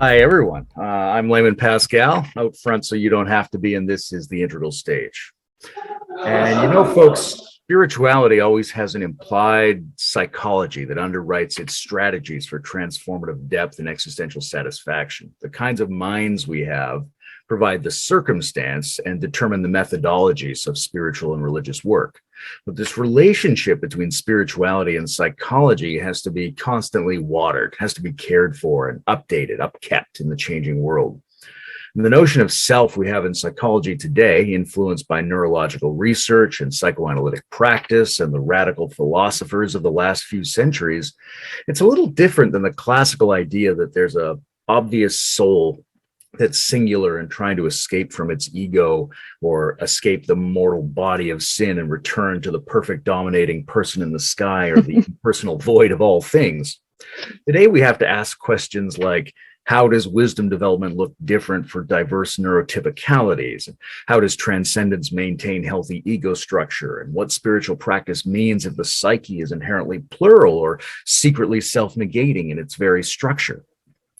Hi, everyone. I'm Layman Pascal out front, so you don't have to be, and this is the integral stage. And folks, spirituality always has an implied psychology that underwrites its strategies for transformative depth and existential satisfaction. The kinds of minds we have provide the circumstance and determine the methodologies of spiritual and religious work. But this relationship between spirituality and psychology has to be constantly watered, has to be cared for and updated, upkept in the changing world. And the notion of self we have in psychology today, influenced by neurological research and psychoanalytic practice and the radical philosophers of the last few centuries, it's a little different than the classical idea that there's a obvious soul that's singular and trying to escape from its ego or escape the mortal body of sin and return to the perfect dominating person in the sky or the impersonal void of all things. Today, we have to ask questions like, how does wisdom development look different for diverse neurotypicalities? How does transcendence maintain healthy ego structure? And what spiritual practice means if the psyche is inherently plural or secretly self-negating in its very structure?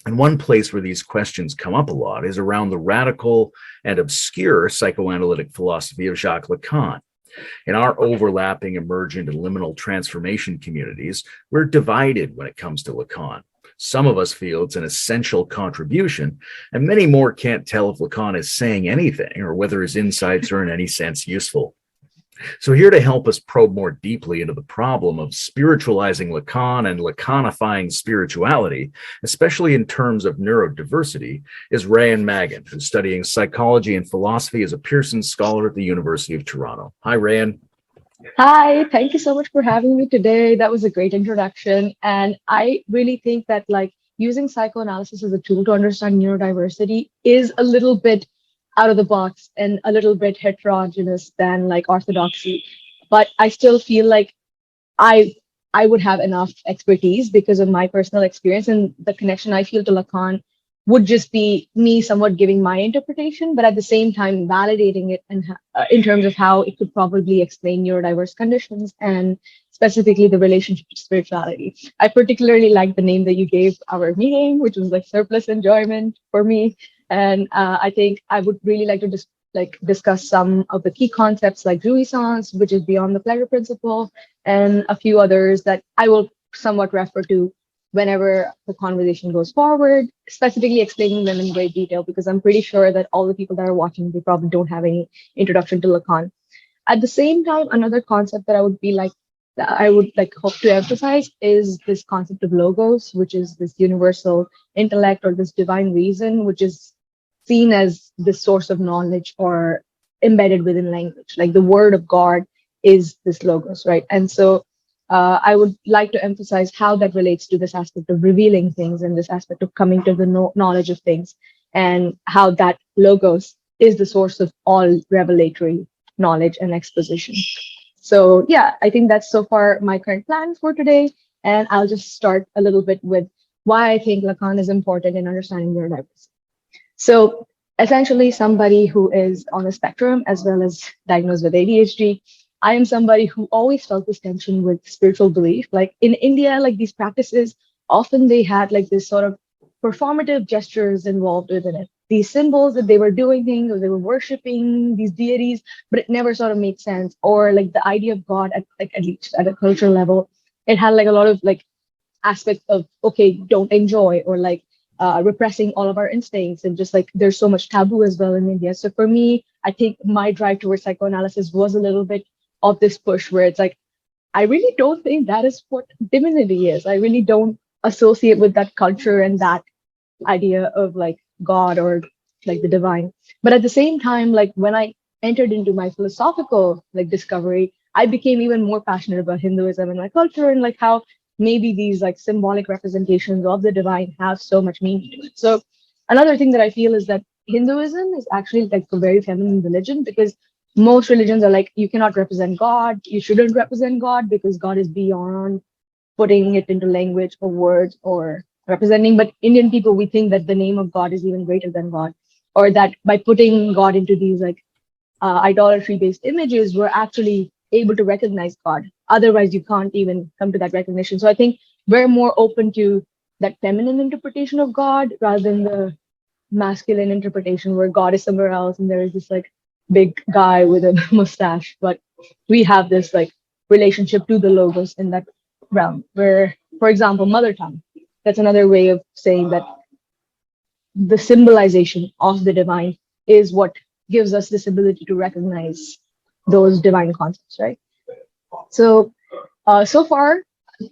And one place where these questions come up a lot is around the radical and obscure psychoanalytic philosophy of Jacques Lacan. In our overlapping, emergent, and liminal transformation communities, we're divided when it comes to Lacan. Some of us feel it's an essential contribution, and many more can't tell if Lacan is saying anything or whether his insights are in any sense useful. So here to help us probe more deeply into the problem of spiritualizing Lacan and Lacanifying spirituality, especially in terms of neurodiversity, is Rayan Magon, who's studying psychology and philosophy as a Pearson scholar at the University of Toronto. Hi, Rayan. Hi, thank you so much for having me today. That was a great introduction. And I really think that using psychoanalysis as a tool to understand neurodiversity is a little bit out of the box and a little bit heterogeneous than orthodoxy. But I still feel like I I would have enough expertise because of my personal experience, and the connection I feel to Lacan would just be me somewhat giving my interpretation, but at the same time validating it and in terms of how it could probably explain neurodiverse conditions and specifically the relationship to spirituality. I particularly like the name that you gave our meeting, which was like surplus enjoyment for me. And I think I would really like to discuss some of the key concepts like jouissance, which is beyond the pleasure principle, and a few others that I will somewhat refer to whenever the conversation goes forward, specifically explaining them in great detail, because I'm pretty sure that all the people that are watching, they probably don't have any introduction to Lacan. At the same time, another concept that I would hope to emphasize is this concept of logos, which is this universal intellect or this divine reason, which is seen as the source of knowledge or embedded within language. Like the word of God is this logos, right? And so I would like to emphasize how that relates to this aspect of revealing things and this aspect of coming to the knowledge of things, and how that logos is the source of all revelatory knowledge and exposition. So yeah, I think that's so far my current plan for today. And I'll just start a little bit with why I think Lacan is important in understanding neurodiversity. So essentially, somebody who is on the spectrum as well as diagnosed with ADHD, I am somebody who always felt this tension with spiritual belief. Like in India, like these practices, often they had like this sort of performative gestures involved within it. These symbols that they were doing things, or they were worshiping these deities, but it never sort of made sense. Or like the idea of God, at least at a cultural level, it had like a lot of like aspects of okay, don't enjoy, or repressing all of our instincts, and just like there's so much taboo as well in India. So for me, I think my drive towards psychoanalysis was a little bit of this push where it's like, I really don't think that is what divinity is. I really don't associate with that culture and that idea of like God or like the divine. But at the same time, like when I entered into my philosophical like discovery, I became even more passionate about Hinduism and my culture, and like how maybe these like symbolic representations of the divine have so much meaning to it. So another thing that I feel is that Hinduism is actually like a very feminine religion, because most religions are like, you cannot represent God, you shouldn't represent God because God is beyond putting it into language or words or representing. But Indian people, we think that the name of God is even greater than God, or that by putting God into these like idolatry based images, we're actually able to recognize God. Otherwise, you can't even come to that recognition. So I think we're more open to that feminine interpretation of God rather than the masculine interpretation where God is somewhere else and there is this like big guy with a mustache. But we have this like relationship to the logos in that realm where, for example, mother tongue. That's another way of saying that the symbolization of the divine is what gives us this ability to recognize those divine concepts, right? So, so far,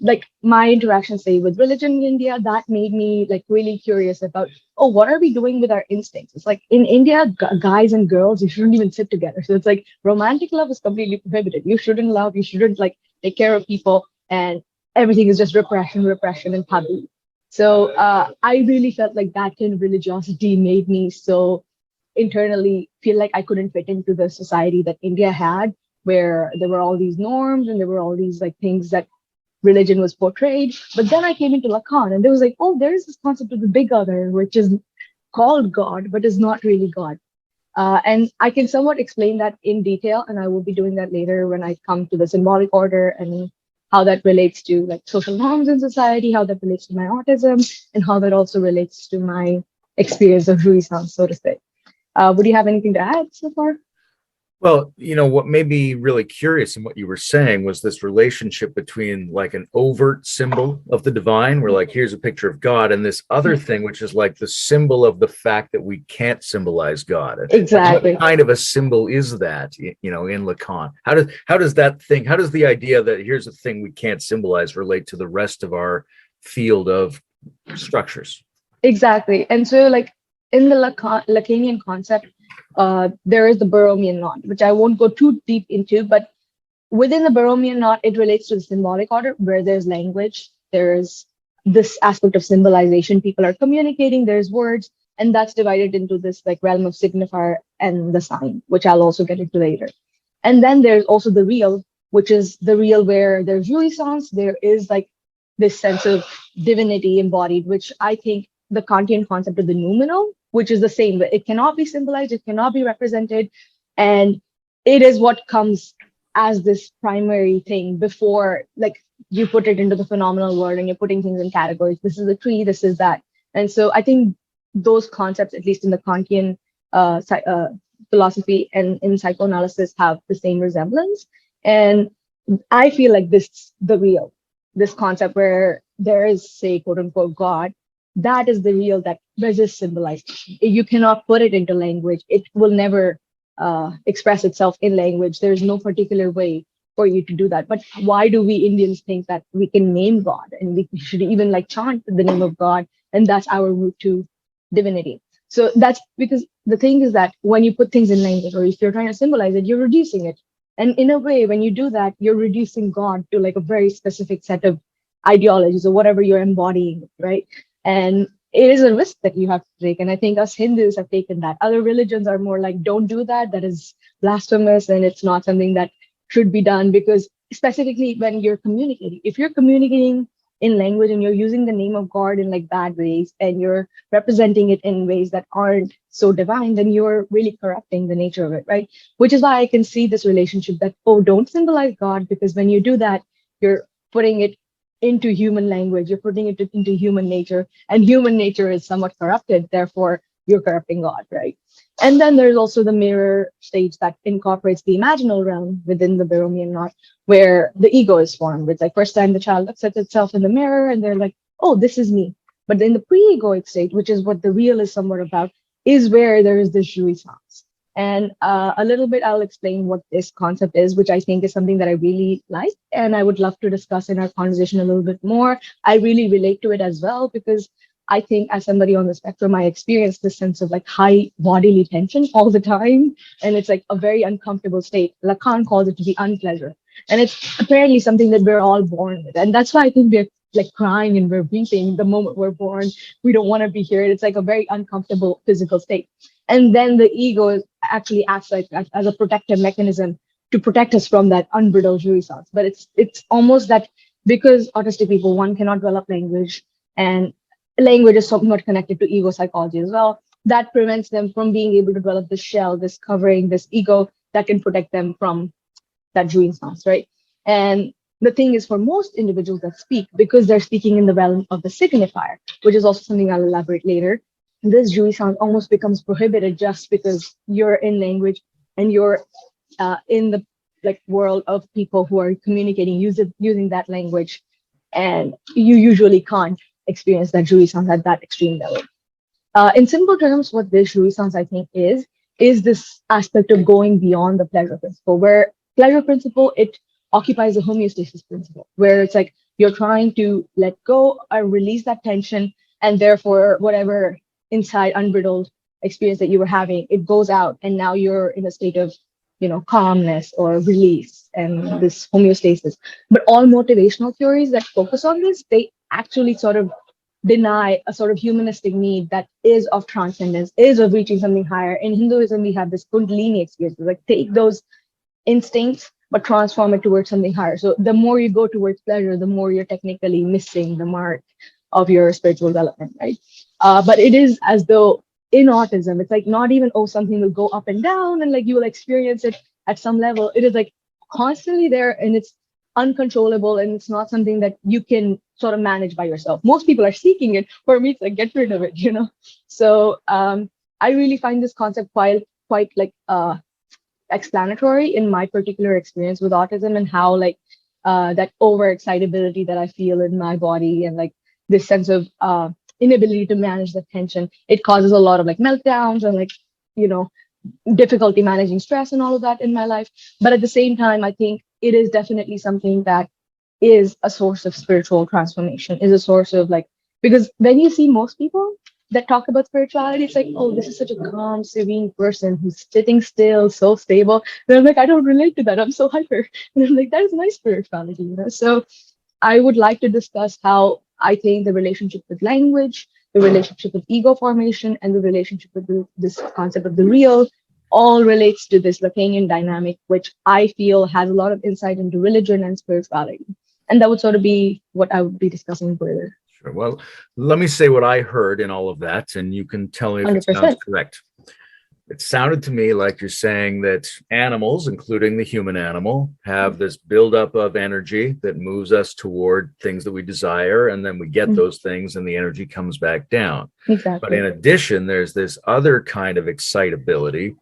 like my interaction, say, with religion in India, that made me like really curious about, oh, what are we doing with our instincts? It's like in India, guys and girls, you shouldn't even sit together. So it's like romantic love is completely prohibited. You shouldn't love, you shouldn't like take care of people, and everything is just repression, repression, and taboo. So I really felt like that kind of religiosity made me so internally feel like I couldn't fit into the society that India had, where there were all these norms and there were all these like things that religion was portrayed. But then I came into Lacan and there was like, oh, there is this concept of the big other, which is called God, but is not really God. And I can somewhat explain that in detail, and I will be doing that later when I come to the symbolic order and how that relates to like social norms in society, how that relates to my autism, and how that also relates to my experience of jouissance, so to say. Would you have anything to add so far? Well, what made me really curious in what you were saying was this relationship between like an overt symbol of the divine, where like here's a picture of God, and this other thing, which is like the symbol of the fact that we can't symbolize God. And Exactly. what kind of a symbol is that, in Lacan? How does the idea that here's a thing we can't symbolize relate to the rest of our field of structures? Exactly. And so like in the Lacanian concept, there is the Borromean knot, which I won't go too deep into, but within the Borromean knot, it relates to the symbolic order where there's language, there's this aspect of symbolization, people are communicating, there's words, and that's divided into this like realm of signifier and the sign, which I'll also get into later. And then there's also the real, which is the real where there's jouissance, there is like this sense of divinity embodied, which I think the Kantian concept of the noumenal, which is the same, but it cannot be symbolized, it cannot be represented, and it is what comes as this primary thing before like you put it into the phenomenal world and you're putting things in categories. This is a tree, this is that. And so I think those concepts, at least in the Kantian philosophy and in psychoanalysis, have the same resemblance. And I feel like this concept where there is, say, quote unquote, God, that is the real that resists symbolization. You cannot put it into language. It will never express itself in language. There's no particular way for you to do that. But why do we Indians think that we can name God and we should even like chant the name of God, and that's our route to divinity? So that's because the thing is that when you put things in language, or if you're trying to symbolize it, you're reducing it. And in a way, when you do that, you're reducing God to like a very specific set of ideologies or whatever you're embodying, right? And it is a risk that you have to take. And I think us Hindus have taken that. Other religions are more like, don't do that. That is blasphemous. And it's not something that should be done, because specifically when you're communicating, if you're communicating in language and you're using the name of God in like bad ways and you're representing it in ways that aren't so divine, then you're really corrupting the nature of it, right? Which is why I can see this relationship that, oh, don't symbolize God, because when you do that, you're putting it into human language, you're putting it into human nature, and human nature is somewhat corrupted, therefore you're corrupting God, right? And then there's also the mirror stage that incorporates the imaginal realm within the Borromean knot, where the ego is formed. It's like first time the child looks at itself in the mirror and they're like, oh, this is me. But in the pre-egoic state, which is what the real is somewhat about, is where there is this jouissance. And a little bit, I'll explain what this concept is, which I think is something that I really like. And I would love to discuss in our conversation a little bit more. I really relate to it as well, because I think as somebody on the spectrum, I experience this sense of like high bodily tension all the time. And it's like a very uncomfortable state. Lacan calls it to be unpleasure. And it's apparently something that we're all born with. And that's why I think we're like crying and we're weeping the moment we're born. We don't want to be here. It's like a very uncomfortable physical state. And then the ego actually acts like as a protective mechanism to protect us from that unbridled jouissance. But it's almost that because autistic people, one, cannot develop language, and language is somewhat connected to ego psychology as well, that prevents them from being able to develop this shell, this covering, this ego that can protect them from that jouissance, right? And the thing is, for most individuals that speak, because they're speaking in the realm of the signifier, which is also something I'll elaborate later, this jouissance almost becomes prohibited just because you're in language and you're in the like world of people who are communicating using that language, and you usually can't experience that jouissance at that extreme level. In simple terms, what this jouissance, I think, is this aspect of going beyond the pleasure principle, where pleasure principle, it occupies the homeostasis principle, where it's like you're trying to let go or release that tension, and therefore whatever inside unbridled experience that you were having, it goes out, and now you're in a state of, calmness or release and this homeostasis. But all motivational theories that focus on this, they actually sort of deny a sort of humanistic need that is of transcendence, is of reaching something higher. In Hinduism, we have this Kundalini experience, like take those instincts but transform it towards something higher. So the more you go towards pleasure, the more you're technically missing the mark of your spiritual development, right? But it is as though in autism, it's like not even, oh, something will go up and down and like you will experience it at some level. It is like constantly there, and it's uncontrollable, and it's not something that you can sort of manage by yourself. Most people are seeking it. For me, it's like get rid of it. So I really find this concept quite like explanatory in my particular experience with autism, and how like that overexcitability that I feel in my body, and like this sense of inability to manage the tension, it causes a lot of like meltdowns and like difficulty managing stress and all of that in my life. But at the same time, I think it is definitely something that is a source of spiritual transformation, is a source of like, because when you see most people that talk about spirituality, it's like, oh, this is such a calm, serene person who's sitting still, so stable. And I'm like, I don't relate to that. I'm so hyper. And I'm like, that is my spirituality. So I would like to discuss how I think the relationship with language, the relationship with ego formation, and the relationship with this concept of the real all relates to this Lacanian dynamic, which I feel has a lot of insight into religion and spirituality. And that would sort of be what I would be discussing further. Sure. Well, let me say what I heard in all of that, and you can tell me if 100%. it sounds correct. It sounded to me like you're saying that animals, including the human animal, have this buildup of energy that moves us toward things that we desire, and then we get those things and the energy comes back down. Exactly. But in addition, there's this other kind of excitability,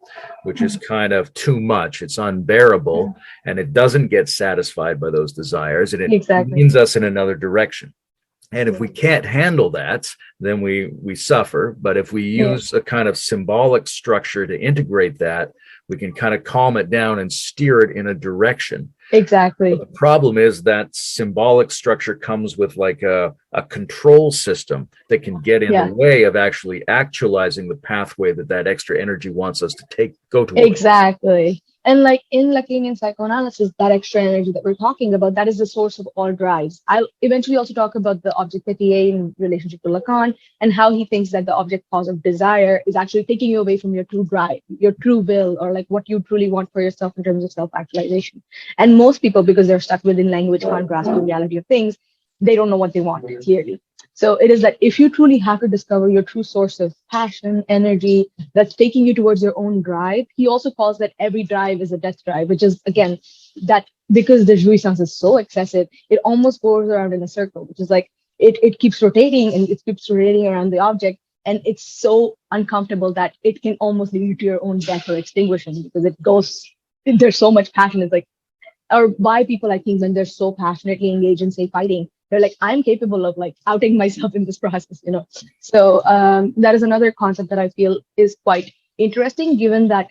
which is kind of too much. It's unbearable, and it doesn't get satisfied by those desires, and it leans us in another direction. And if we can't handle that, then we suffer. But if we use a kind of symbolic structure to integrate that, we can kind of calm it down and steer it in a direction. Exactly. But the problem is that symbolic structure comes with like a control system that can get in the way of actually actualizing the pathway that extra energy wants us to go towards. Exactly. And like in Lacanian psychoanalysis, that extra energy that we're talking about, that is the source of all drives. I'll eventually also talk about the object petit in relationship to Lacan, and how he thinks that the object cause of desire is actually taking you away from your true drive, your true will, or like what you truly want for yourself in terms of self-actualization. And most people, because they're stuck within language, can't grasp the reality of things, they don't know what they want clearly. So it is that if you truly have to discover your true source of passion, energy, that's taking you towards your own drive, he also calls that every drive is a death drive, which is, again, that because the jouissance is so excessive, it almost goes around in a circle, which is like, it keeps rotating and it keeps rotating around the object. And it's so uncomfortable that it can almost lead you to your own death or extinguishing, because there's so much passion. It's like, or why people, I think, when they're so passionately engaged in, say, fighting, they're like, I'm capable of like outing myself in this process, So that is another concept that I feel is quite interesting, given that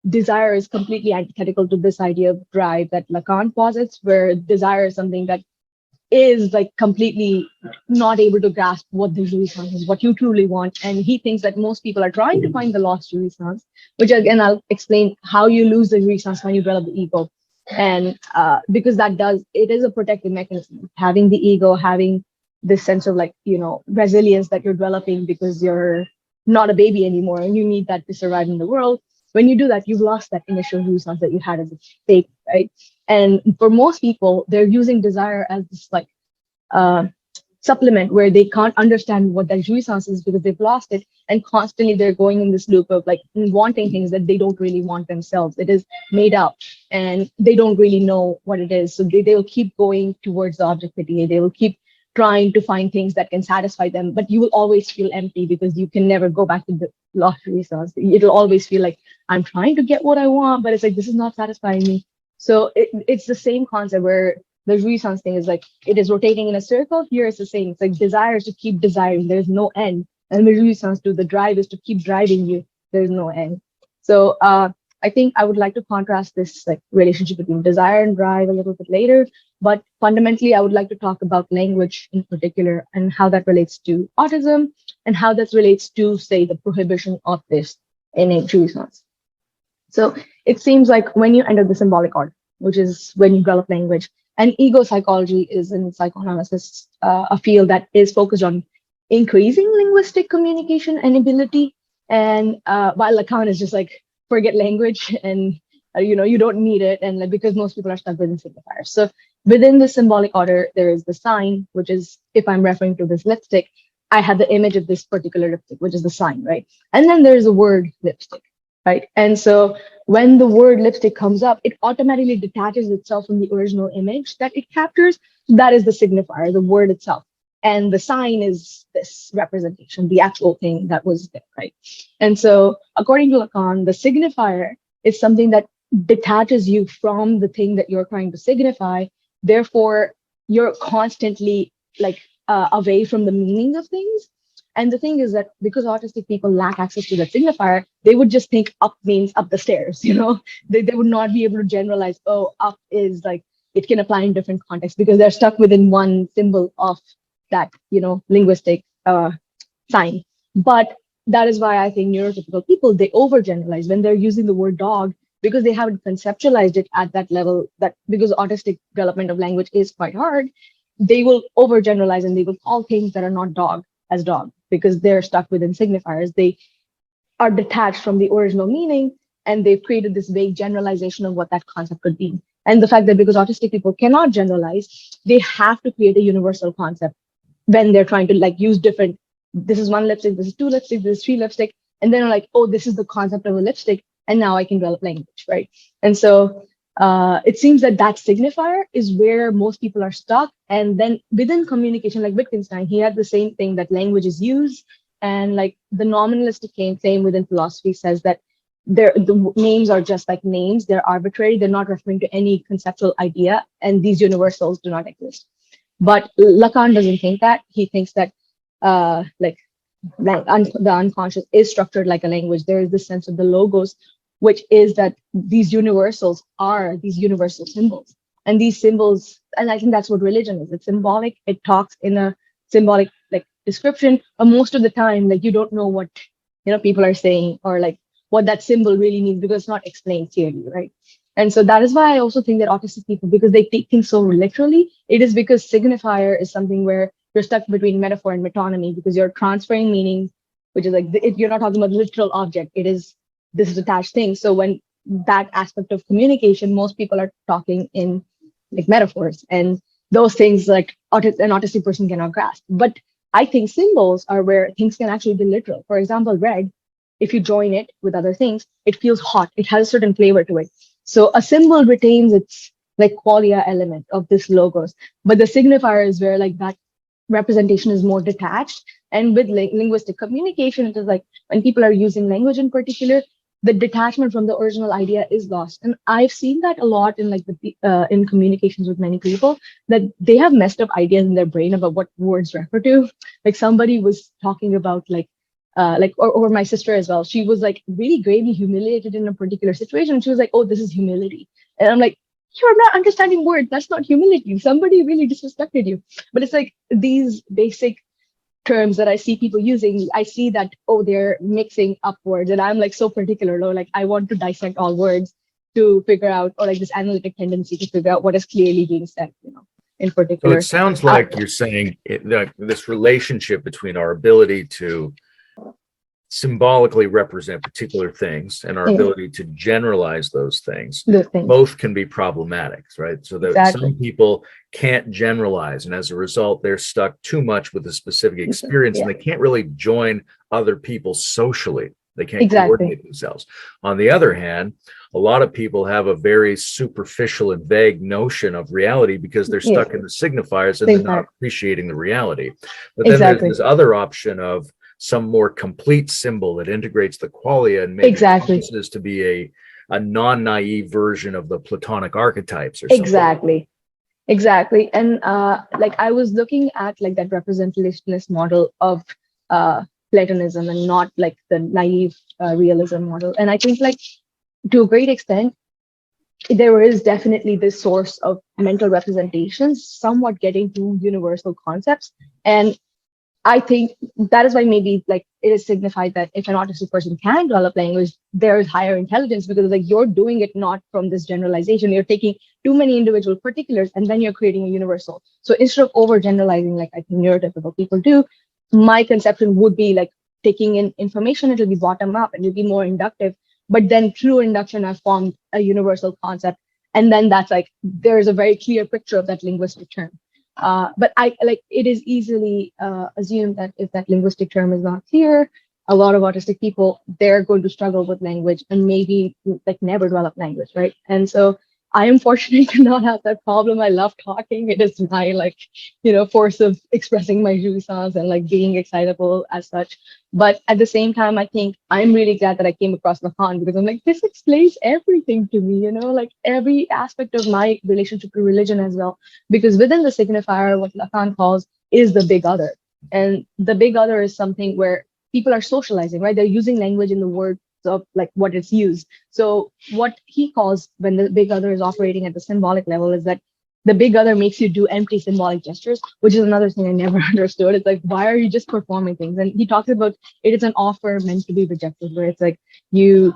desire is completely antithetical to this idea of drive that Lacan posits, where desire is something that is like completely not able to grasp what the jouissance is, what you truly want. And he thinks that most people are trying to find the lost jouissance, which again, I'll explain how you lose the jouissance when you develop the ego. And because it is a protective mechanism, having the ego, having this sense of like, resilience that you're developing because you're not a baby anymore and you need that to survive in the world. When you do that, you've lost that initial jouissance that you had as a baby, right? And for most people, they're using desire as this like supplement where they can't understand what that jouissance is because they've lost it, and constantly they're going in this loop of like wanting things that they don't really want themselves. It is made up and they don't really know what it is, so they will keep going towards the objectivity. They will keep trying to find things that can satisfy them, but you will always feel empty because you can never go back to the lottery sauce. It'll always feel like I'm trying to get what I want, but it's like this is not satisfying me. So it's the same concept where the jouissance thing is like it is rotating in a circle. Here it's the same. It's like desires to keep desiring. There's no end. And the jouissance to the drive is to keep driving you. There's no end. So I think I would like to contrast this like relationship between desire and drive a little bit later. But fundamentally, I would like to talk about language in particular and how that relates to autism and how that relates to, say, the prohibition of this innate jouissance. So it seems like when you enter the symbolic order, which is when you develop language, and ego psychology is in psychoanalysis a field that is focused on increasing linguistic communication and ability. And while Lacan is just like, forget language and you don't need it, and like, because most people are stuck within signifiers. So within the symbolic order, there is the sign, which is, if I'm referring to this lipstick, I have the image of this particular lipstick, which is the sign, right? And then there's the word lipstick, right? And so when the word lipstick comes up, it automatically detaches itself from the original image that it captures. That is the signifier, the word itself. And the sign is this representation, the actual thing that was there, right? And so according to Lacan, the signifier is something that detaches you from the thing that you're trying to signify. Therefore, you're constantly like away from the meaning of things. And the thing is that because autistic people lack access to that signifier, they would just think up means up the stairs, They would not be able to generalize, oh, up is like, it can apply in different contexts because they're stuck within one symbol of that, linguistic sign. But that is why I think neurotypical people, they overgeneralize when they're using the word dog because they haven't conceptualized it at that level, that because autistic development of language is quite hard, they will overgeneralize and they will call things that are not dog as dog because they're stuck within signifiers. They are detached from the original meaning and they've created this vague generalization of what that concept could be. And the fact that because autistic people cannot generalize, they have to create a universal concept when they're trying to like use different, this is one lipstick, this is two lipsticks, this is three lipstick. And then like, oh, this is the concept of a lipstick. And now I can develop language, right? And so it seems that signifier is where most people are stuck. And then within communication, like Wittgenstein, he had the same thing that language is used. And like the nominalistic claim within philosophy says that the names are just like names. They're arbitrary. They're not referring to any conceptual idea. And these universals do not exist. But Lacan doesn't think that. He thinks that the unconscious is structured like a language. There is this sense of the logos, which is that these universals are these universal symbols. And these symbols, and I think that's what religion is. It's symbolic. It talks in a symbolic like description. But most of the time, like you don't know what people are saying or like what that symbol really means because it's not explained clearly, right? And so that is why I also think that autistic people, because they take things so literally, it is because signifier is something where you're stuck between metaphor and metonymy because you're transferring meaning, which is like, you're not talking about literal object, it is this detached thing. So when that aspect of communication, most people are talking in like metaphors and those things like an autistic person cannot grasp. But I think symbols are where things can actually be literal. For example, red, if you join it with other things, it feels hot. It has a certain flavor to it. So a symbol retains its like qualia element of this logos, but the signifier is where like that representation is more detached. And with linguistic communication, it is like when people are using language in particular, the detachment from the original idea is lost. And I've seen that a lot in like in communications with many people, that they have messed up ideas in their brain about what words refer to. Like somebody was talking about or my sister as well. She was like really gravely humiliated in a particular situation. And she was like, oh, this is humility. And I'm like, you're not understanding words. That's not humility. Somebody really disrespected you. But it's like these basic terms that I see people using, I see that, oh, they're mixing up words. And I'm like so particular, though. Like I want to dissect all words to figure out, or like this analytic tendency to figure out what is clearly being said, in particular. So it sounds like you're saying that this relationship between our ability to symbolically represent particular things, and our Yeah. ability to generalize those things, Those things. both can be problematic, right? So that Exactly. some people can't generalize, and as a result, they're stuck too much with a specific experience, Yeah. and they can't really join other people socially. They can't Exactly. coordinate themselves. On the other hand, a lot of people have a very superficial and vague notion of reality because they're Yeah. stuck in the signifiers and they're not Signifier. appreciating the reality. But then Exactly. there's this other option of some more complete symbol that integrates the qualia and maybe Exactly. promises to be a non-naive version of the Platonic archetypes or something. Exactly. And like I was looking at like that representationalist model of Platonism and not like the naive realism model. And I think like to a great extent, there is definitely this source of mental representations, somewhat getting to universal concepts. And I think that is why maybe like it is signified that if an autistic person can develop language, there is higher intelligence because like you're doing it not from this generalization. You're taking too many individual particulars and then you're creating a universal. So instead of overgeneralizing, like I think neurotypical people do, my conception would be like taking in information, it'll be bottom up and it'll be more inductive. But then through induction, I've formed a universal concept. And then that's like, there's a very clear picture of that linguistic term. But I like it is easily assumed that if that linguistic term is not clear, a lot of autistic people, they're going to struggle with language and maybe like never develop language, right? And so I am fortunate to not have that problem. I love talking. It is my like, force of expressing my jouissance and like being excitable as such. But at the same time, I think I'm really glad that I came across Lacan because I'm like, this explains everything to me, like every aspect of my relationship to religion as well. Because within the signifier, what Lacan calls is the big other. And the big other is something where people are socializing, right? They're using language in the words of like what it's used. So what he calls when the big other is operating at the symbolic level is that the big other makes you do empty symbolic gestures, which is another thing I never understood. It's like, why are you just performing things? And he talks about it is an offer meant to be rejected, where it's like you,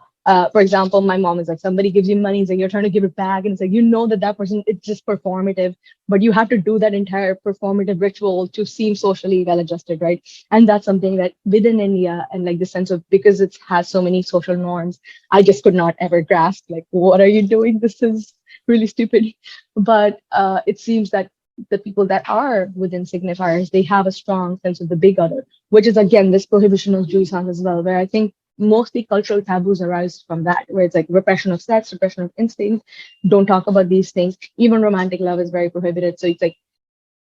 for example, my mom is like, somebody gives you money, it's like you're trying to give it back. And it's like, that person, it's just performative, but you have to do that entire performative ritual to seem socially well adjusted, right? And that's something that within India and like the sense of, because it has so many social norms, I just could not ever grasp, like, what are you doing? This is really stupid. But it seems that the people that are within signifiers, they have a strong sense of the big other, which is again this prohibition of jouissance as well, where I think mostly cultural taboos arise from that, where it's like repression of sex, repression of instinct, don't talk about these things. Even romantic love is very prohibited. So it's like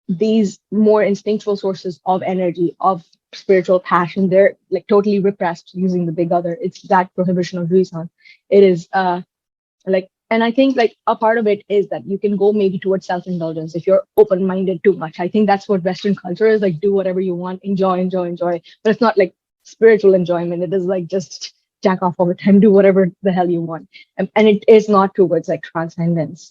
these more instinctual sources of energy, of spiritual passion, they're like totally repressed using the big other. It's that prohibition of jouissance. It is and I think like a part of it is that you can go maybe towards self-indulgence if you're open-minded too much. I think that's what Western culture is, like do whatever you want, enjoy. But it's not like spiritual enjoyment. It is like just jack off all the time, do whatever the hell you want. And it is not towards like transcendence,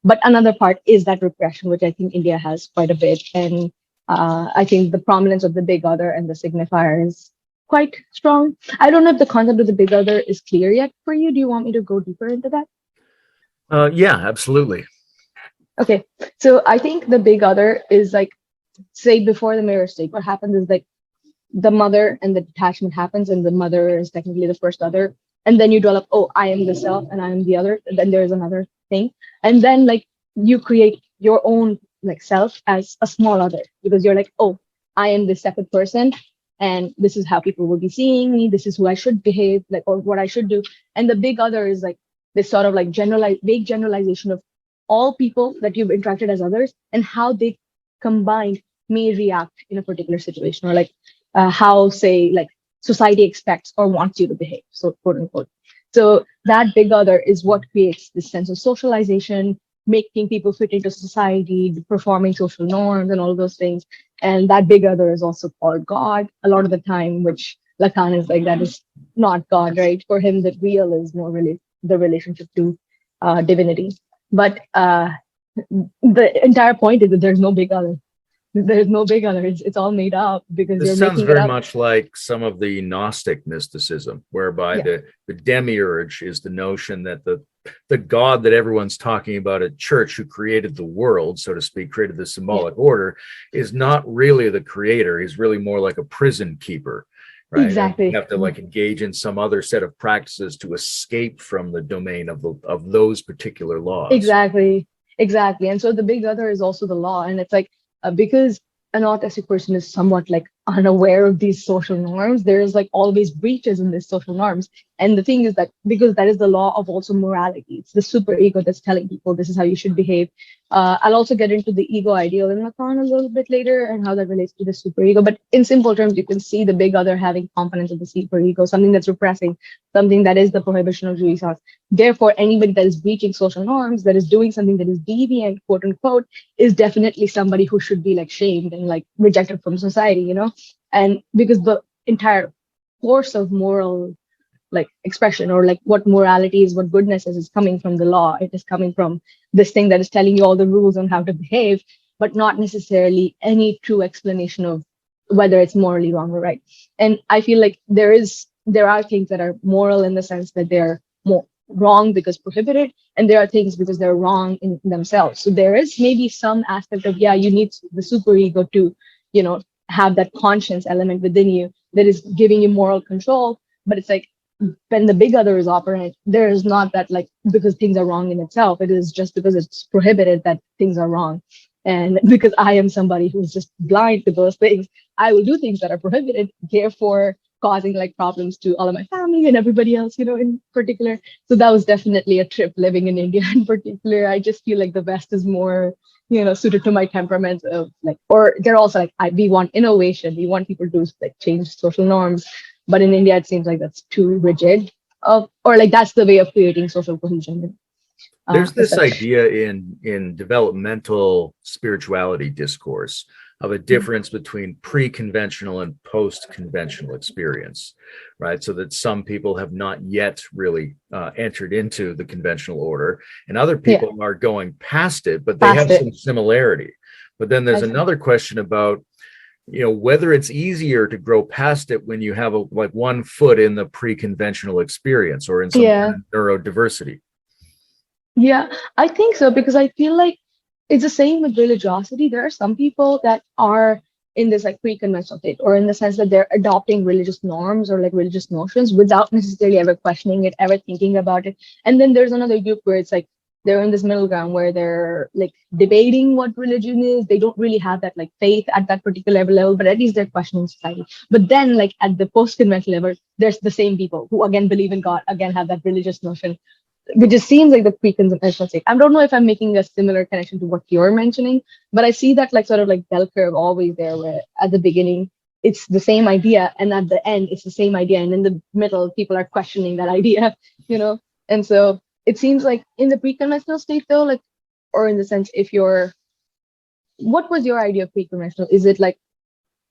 But another part is that repression, which I think India has quite a bit. And I think the prominence of the big other and the signifier is quite strong. I don't know if the concept of the big other is clear yet for you. Do you want me to go deeper into that? Yeah, absolutely. Okay, so I think the big other is like, say before the mirror state, what happens is like the mother and the detachment happens, and the mother is technically the first other. And then you develop, oh, I am the self and I am the other. And then there's another thing. And then like you create your own like self as a small other because you're like, oh, I am this separate person. And this is how people will be seeing me. This is who I should behave like, or what I should do. And the big other is like this sort of like vague generalization of all people that you've interacted as others and how they combined may react in a particular situation, or like how, say, like society expects or wants you to behave, so quote unquote. So that big other is what creates this sense of socialization, making people fit into society, performing social norms and all of those things. And that big other is also called God a lot of the time, which Lacan is like, that is not God, right? For him, the real is more really the relationship to divinity. But the entire point is that there's no big other. There's no big other. It's all made up because this you're sounds making very it up. much like some of the Gnostic mysticism, whereby the demiurge is the notion that the God that everyone's talking about at church, who created the world, so to speak, created the symbolic order, is not really the creator. He's really more like a prison keeper, right? And Exactly. you have to like engage in some other set of practices to escape from the domain of those particular laws. Exactly. Exactly. And so the big other is also the law. And it's like, because an autistic person is somewhat like unaware of these social norms, there's like always breaches in these social norms. And the thing is that because that is the law of also morality, it's the super ego that's telling people this is how you should behave. I'll also get into the ego ideal in Lacan a little bit later and how that relates to the super ego. But in simple terms, you can see the big other having components of the super ego, something that's repressing, something that is the prohibition of jouissance. Therefore, anybody that is breaching social norms, that is doing something that is deviant, quote unquote, is definitely somebody who should be like shamed and like rejected from society, you know? And because the entire course of moral like expression or like what morality is, what goodness is coming from the law. It is coming from this thing that is telling you all the rules on how to behave, but not necessarily any true explanation of whether it's morally wrong or right. And I feel like there are things that are moral in the sense that they're more wrong because prohibited, and there are things because they're wrong in themselves. So there is maybe some aspect of, yeah, you need the superego to, you know, have that conscience element within you that is giving you moral control. But it's like when the big other is operant, there is not that like because things are wrong in itself. It is just because it's prohibited that things are wrong. And because I am somebody who's just blind to those things, I will do things that are prohibited, therefore causing like problems to all of my family and everybody else, you know, in particular. So that was definitely a trip living in India in particular. I just feel like the West is more, you know, suited to my temperament of like, or they're also like, we want innovation. We want people to like change social norms. But in India, it seems like that's too rigid, or like that's the way of creating social cohesion. There's As this such. idea in developmental spirituality discourse of a difference between pre-conventional and post-conventional experience, right? So that some people have not yet really entered into the conventional order, and other Yeah, people are going past it, but they past have it. some similarity. But then there's I see. another question about, you know, whether it's easier to grow past it when you have like one foot in the pre-conventional experience or in some Yeah, kind of neurodiversity. yeah, I think so because I feel like it's the same with religiosity. There are some people that are in this like pre-conventional state, or in the sense that they're adopting religious norms or like religious notions without necessarily ever questioning it, ever thinking about it. And then there's another group where it's like they're in this middle ground where they're like debating what religion is. They don't really have that like faith at that particular level, but at least they're questioning society. But then like at the post-conventional level, there's the same people who again believe in God, again have that religious notion, which just seems like the pre-conventional state. I don't know if I'm making a similar connection to what you're mentioning, but I see that like sort of like bell curve always there, where at the beginning it's the same idea, and at the end it's the same idea, and in the middle people are questioning that idea, you know. And so it seems like in the pre-conventional state though, like, or in the sense, if you're, what was your idea of pre-conventional? Is it like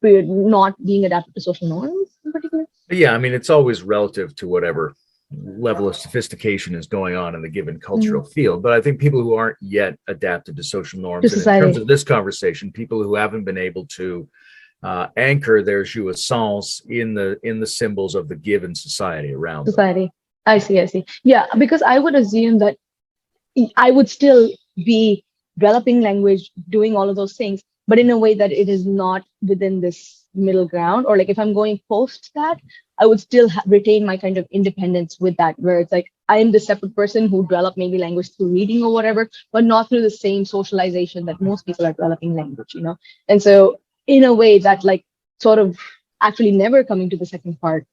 we're not being adapted to social norms in particular? Yeah, I mean, it's always relative to whatever level of sophistication is going on in the given Mm. cultural field. But I think people who aren't yet adapted to social To norms, and in terms society, of this conversation, people who haven't been able to anchor their jouissance in the symbols of the given society around them. society. I see, I see. Yeah, because I would assume that I would still be developing language, doing all of those things, but in a way that it is not within this middle ground. Or like if I'm going post that, I would still retain my kind of independence with that, where it's like I am the separate person who developed maybe language through reading or whatever, but not through the same socialization that most people are developing language, you know? And so in a way that like sort of actually never coming to the second part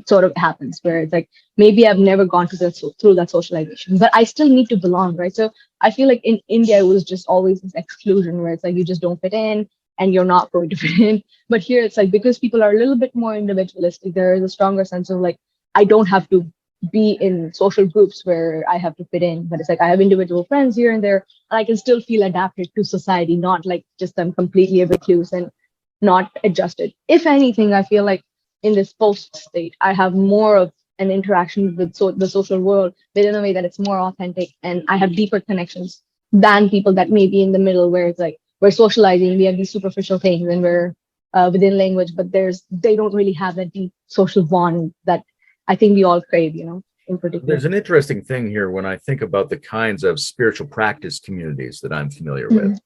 sort of happens, where it's like maybe I've never gone through that socialization, but I still need to belong, right? So I feel like in India it was just always this exclusion where it's like you just don't fit in and you're not going to fit in. But here it's like because people are a little bit more individualistic, there is a stronger sense of like I don't have to be in social groups where I have to fit in, but it's like I have individual friends here and there, and I can still feel adapted to society, not like just I'm completely a recluse and not adjusted. If anything, I feel like in this post state, I have more of an interaction with the social world, but in a way that it's more authentic, and I have deeper connections than people that may be in the middle, where it's like we're socializing, we have these superficial things, and we're within language, but they don't really have that deep social bond that I think we all crave, you know, in particular. There's an interesting thing here when I think about the kinds of spiritual practice communities that I'm familiar Mhm. with,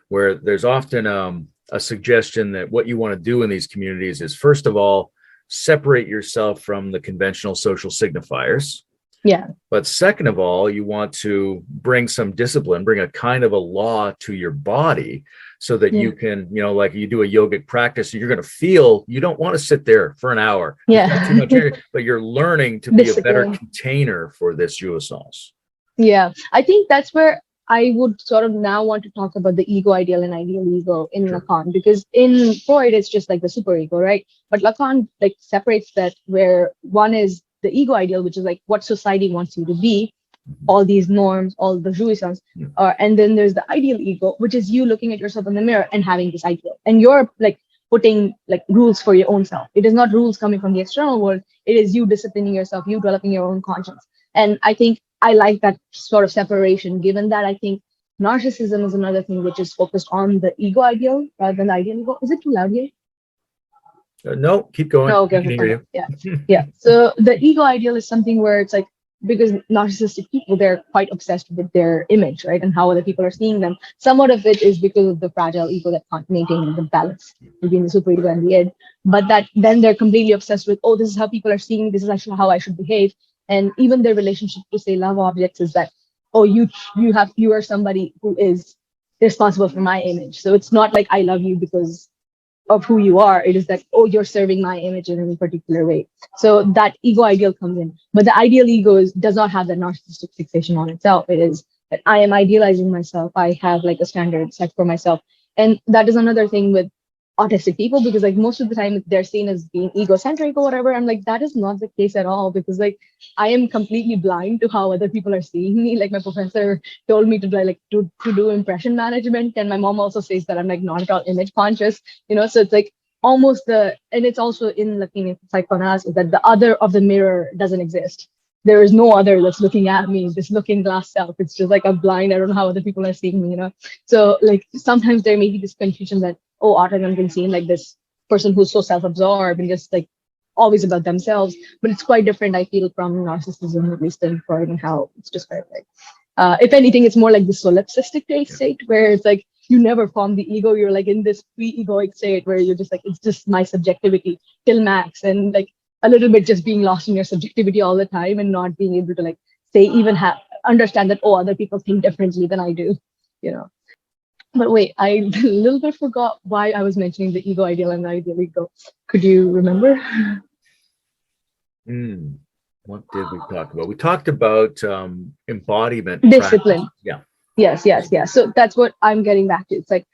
where there's often a suggestion that what you want to do in these communities is, first of all, separate yourself from the conventional social signifiers. Yeah. But second of all, you want to bring some discipline, bring a kind of a law to your body so that you can, like you do a yogic practice, you're going to feel, you don't want to sit there for an hour. Yeah. Too much energy, but you're learning to be a better container for this jouissance. Yeah. I think that's where I would sort of now want to talk about the ego ideal and ideal ego in Lacan, because in Freud, it's just like the superego, right? But Lacan like separates that, where one is the ego ideal, which is like what society wants you to be, all these norms, all the jouissance, and then there's the ideal ego, which is you looking at yourself in the mirror and having this ideal, and you're like putting like rules for your own self. It is not rules coming from the external world. It is you disciplining yourself, you developing your own conscience. And I think I like that sort of separation, given that I think narcissism is another thing which is focused on the ego ideal rather than the ideal ego. Is it too loud here? No, keep going. No, okay. Yeah. So the ego ideal is something where it's like, because narcissistic people, they're quite obsessed with their image, right? And how other people are seeing them. Somewhat of it is because of the fragile ego that can't maintain the balance between the superego and the id. But that then they're completely obsessed with, oh, this is how people are seeing me. This is actually how I should behave. And even their relationship to, say, love objects is that, oh, you are somebody who is responsible for my image. So it's not like I love you because of who you are. It is that, oh, you're serving my image in a particular way. So that ego ideal comes in. But the ideal ego does not have that narcissistic fixation on itself. It is that I am idealizing myself. I have like a standard set for myself. And that is another thing with autistic people, because like most of the time they're seen as being egocentric or whatever. I'm like, that is not the case at all, because like I am completely blind to how other people are seeing me. Like my professor told me to do impression management, and my mom also says that I'm like not at all image conscious, so it's like almost and it's also in Lacanian psychoanalysis that the other of the mirror doesn't exist. There is no other that's looking at me, this looking glass self. It's just like I'm blind. I don't know how other people are seeing me, So like sometimes there may be this confusion that, oh, autism can seem like this person who's so self-absorbed and just like always about themselves. But it's quite different, I feel, from narcissism, at least in Freud and how it's described. Like, if anything, it's more like the solipsistic state where it's like you never form the ego. You're like in this pre-egoic state where you're just like, it's just my subjectivity till max, and like a little bit just being lost in your subjectivity all the time and not being able to like say even understand that, oh, other people think differently than I do, But wait, I a little bit forgot why I was mentioning the ego ideal and the ideal ego. Could you remember? What did we talk about? We talked about embodiment. Discipline. Practice. Yeah. Yes. So that's what I'm getting back to. It's like,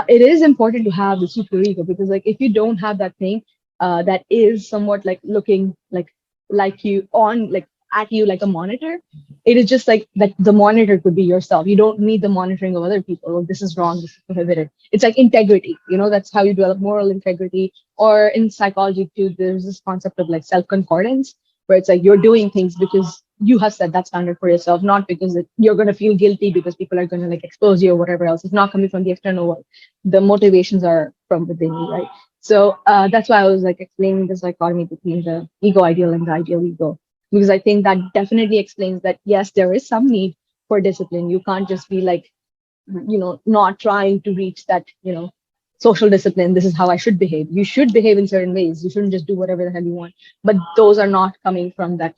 it is important to have the superego, because like if you don't have that thing that is somewhat like looking like you on like at you like a monitor, it is just like that the monitor could be yourself. You don't need the monitoring of other people. Oh, this is wrong, this is prohibited. It's like integrity, that's how you develop moral integrity. Or in psychology too, there's this concept of like self-concordance, where it's like you're doing things because you have set that standard for yourself, not because you're going to feel guilty because people are going to like expose you or whatever else. It's not coming from the external world. The motivations are from within you, right? So that's why I was like explaining this dichotomy between the ego ideal and the ideal ego, because I think that definitely explains that, yes, there is some need for discipline. You can't just be like, not trying to reach that, social discipline. This is how I should behave. You should behave in certain ways. You shouldn't just do whatever the hell you want. But those are not coming from that,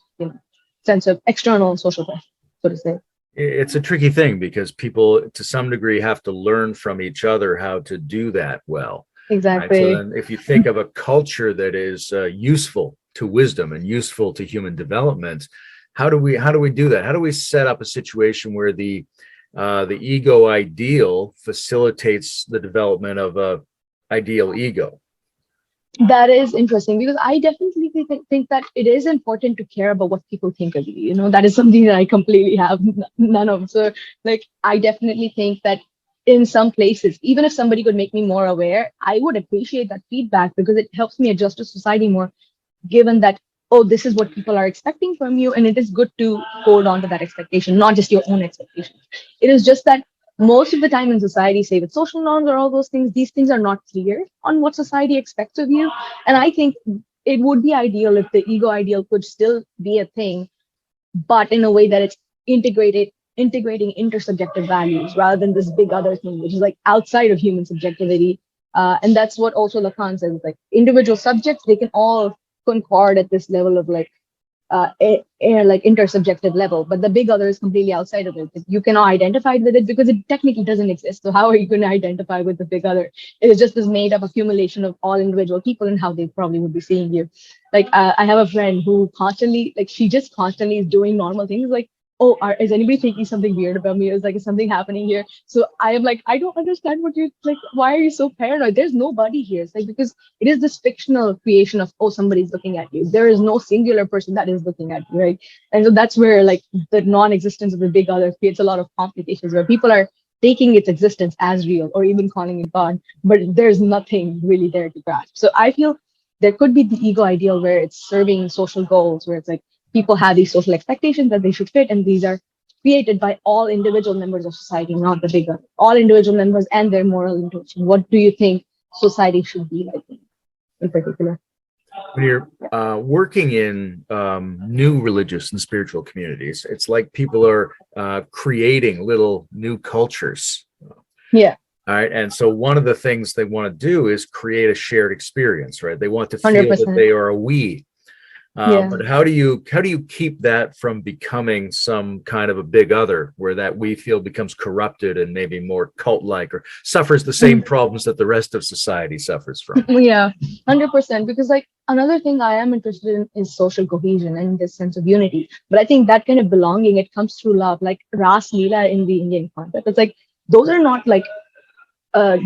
sense of external social pressure, so to say. It's a tricky thing because people, to some degree, have to learn from each other how to do that well. Exactly. Right? So then if you think of a culture that is useful to wisdom and useful to human development, how do we do that? How do we set up a situation where the ego ideal facilitates the development of a ideal ego? That is interesting, because I definitely think that it is important to care about what people think of you. That is something that I completely have none of. So like, I definitely think that in some places, even if somebody could make me more aware, I would appreciate that feedback, because it helps me adjust to society more, given that, oh, this is what people are expecting from you. And it is good to hold on to that expectation, not just your own expectations. It is just that most of the time in society, say with social norms or all those things, these things are not clear on what society expects of you. And I think it would be ideal if the ego ideal could still be a thing, but in a way that it's integrating intersubjective values rather than this big other thing, which is like outside of human subjectivity. And that's what also Lacan says, like individual subjects, they can all concord at this level of like like intersubjective level, but the big other is completely outside of it. You cannot identify with it because it technically doesn't exist. So how are you going to identify with the big other? It is just this made up accumulation of all individual people and how they probably would be seeing you. Like I have a friend who constantly, like she just constantly is doing normal things like, oh, is anybody thinking something weird about me? Is like, is something happening here? So I am like, I don't understand what you're like. Why are you so paranoid? There's nobody here. It's like, because it is this fictional creation of, oh, somebody's looking at you. There is no singular person that is looking at you, right? And so that's where like the non-existence of the big other creates a lot of complications where people are taking its existence as real or even calling it God, but there's nothing really there to grasp. So I feel there could be the ego ideal where it's serving social goals, where it's like, people have these social expectations that they should fit, and these are created by all individual members of society, not the bigger, all individual members and their moral intuition. What do you think society should be like in particular? When you're working in new religious and spiritual communities, it's like people are creating little new cultures. Yeah. All right. And so one of the things they want to do is create a shared experience, right? They want to feel 100%. that they are a we. Yeah. But how do you keep that from becoming some kind of a big other where that we feel becomes corrupted and maybe more cult-like or suffers the same problems that the rest of society suffers from? Yeah, 100%. Because like another thing I am interested in is social cohesion and this sense of unity. But I think that kind of belonging, it comes through love, like Ras Leela in the Indian concept. It's like those are not like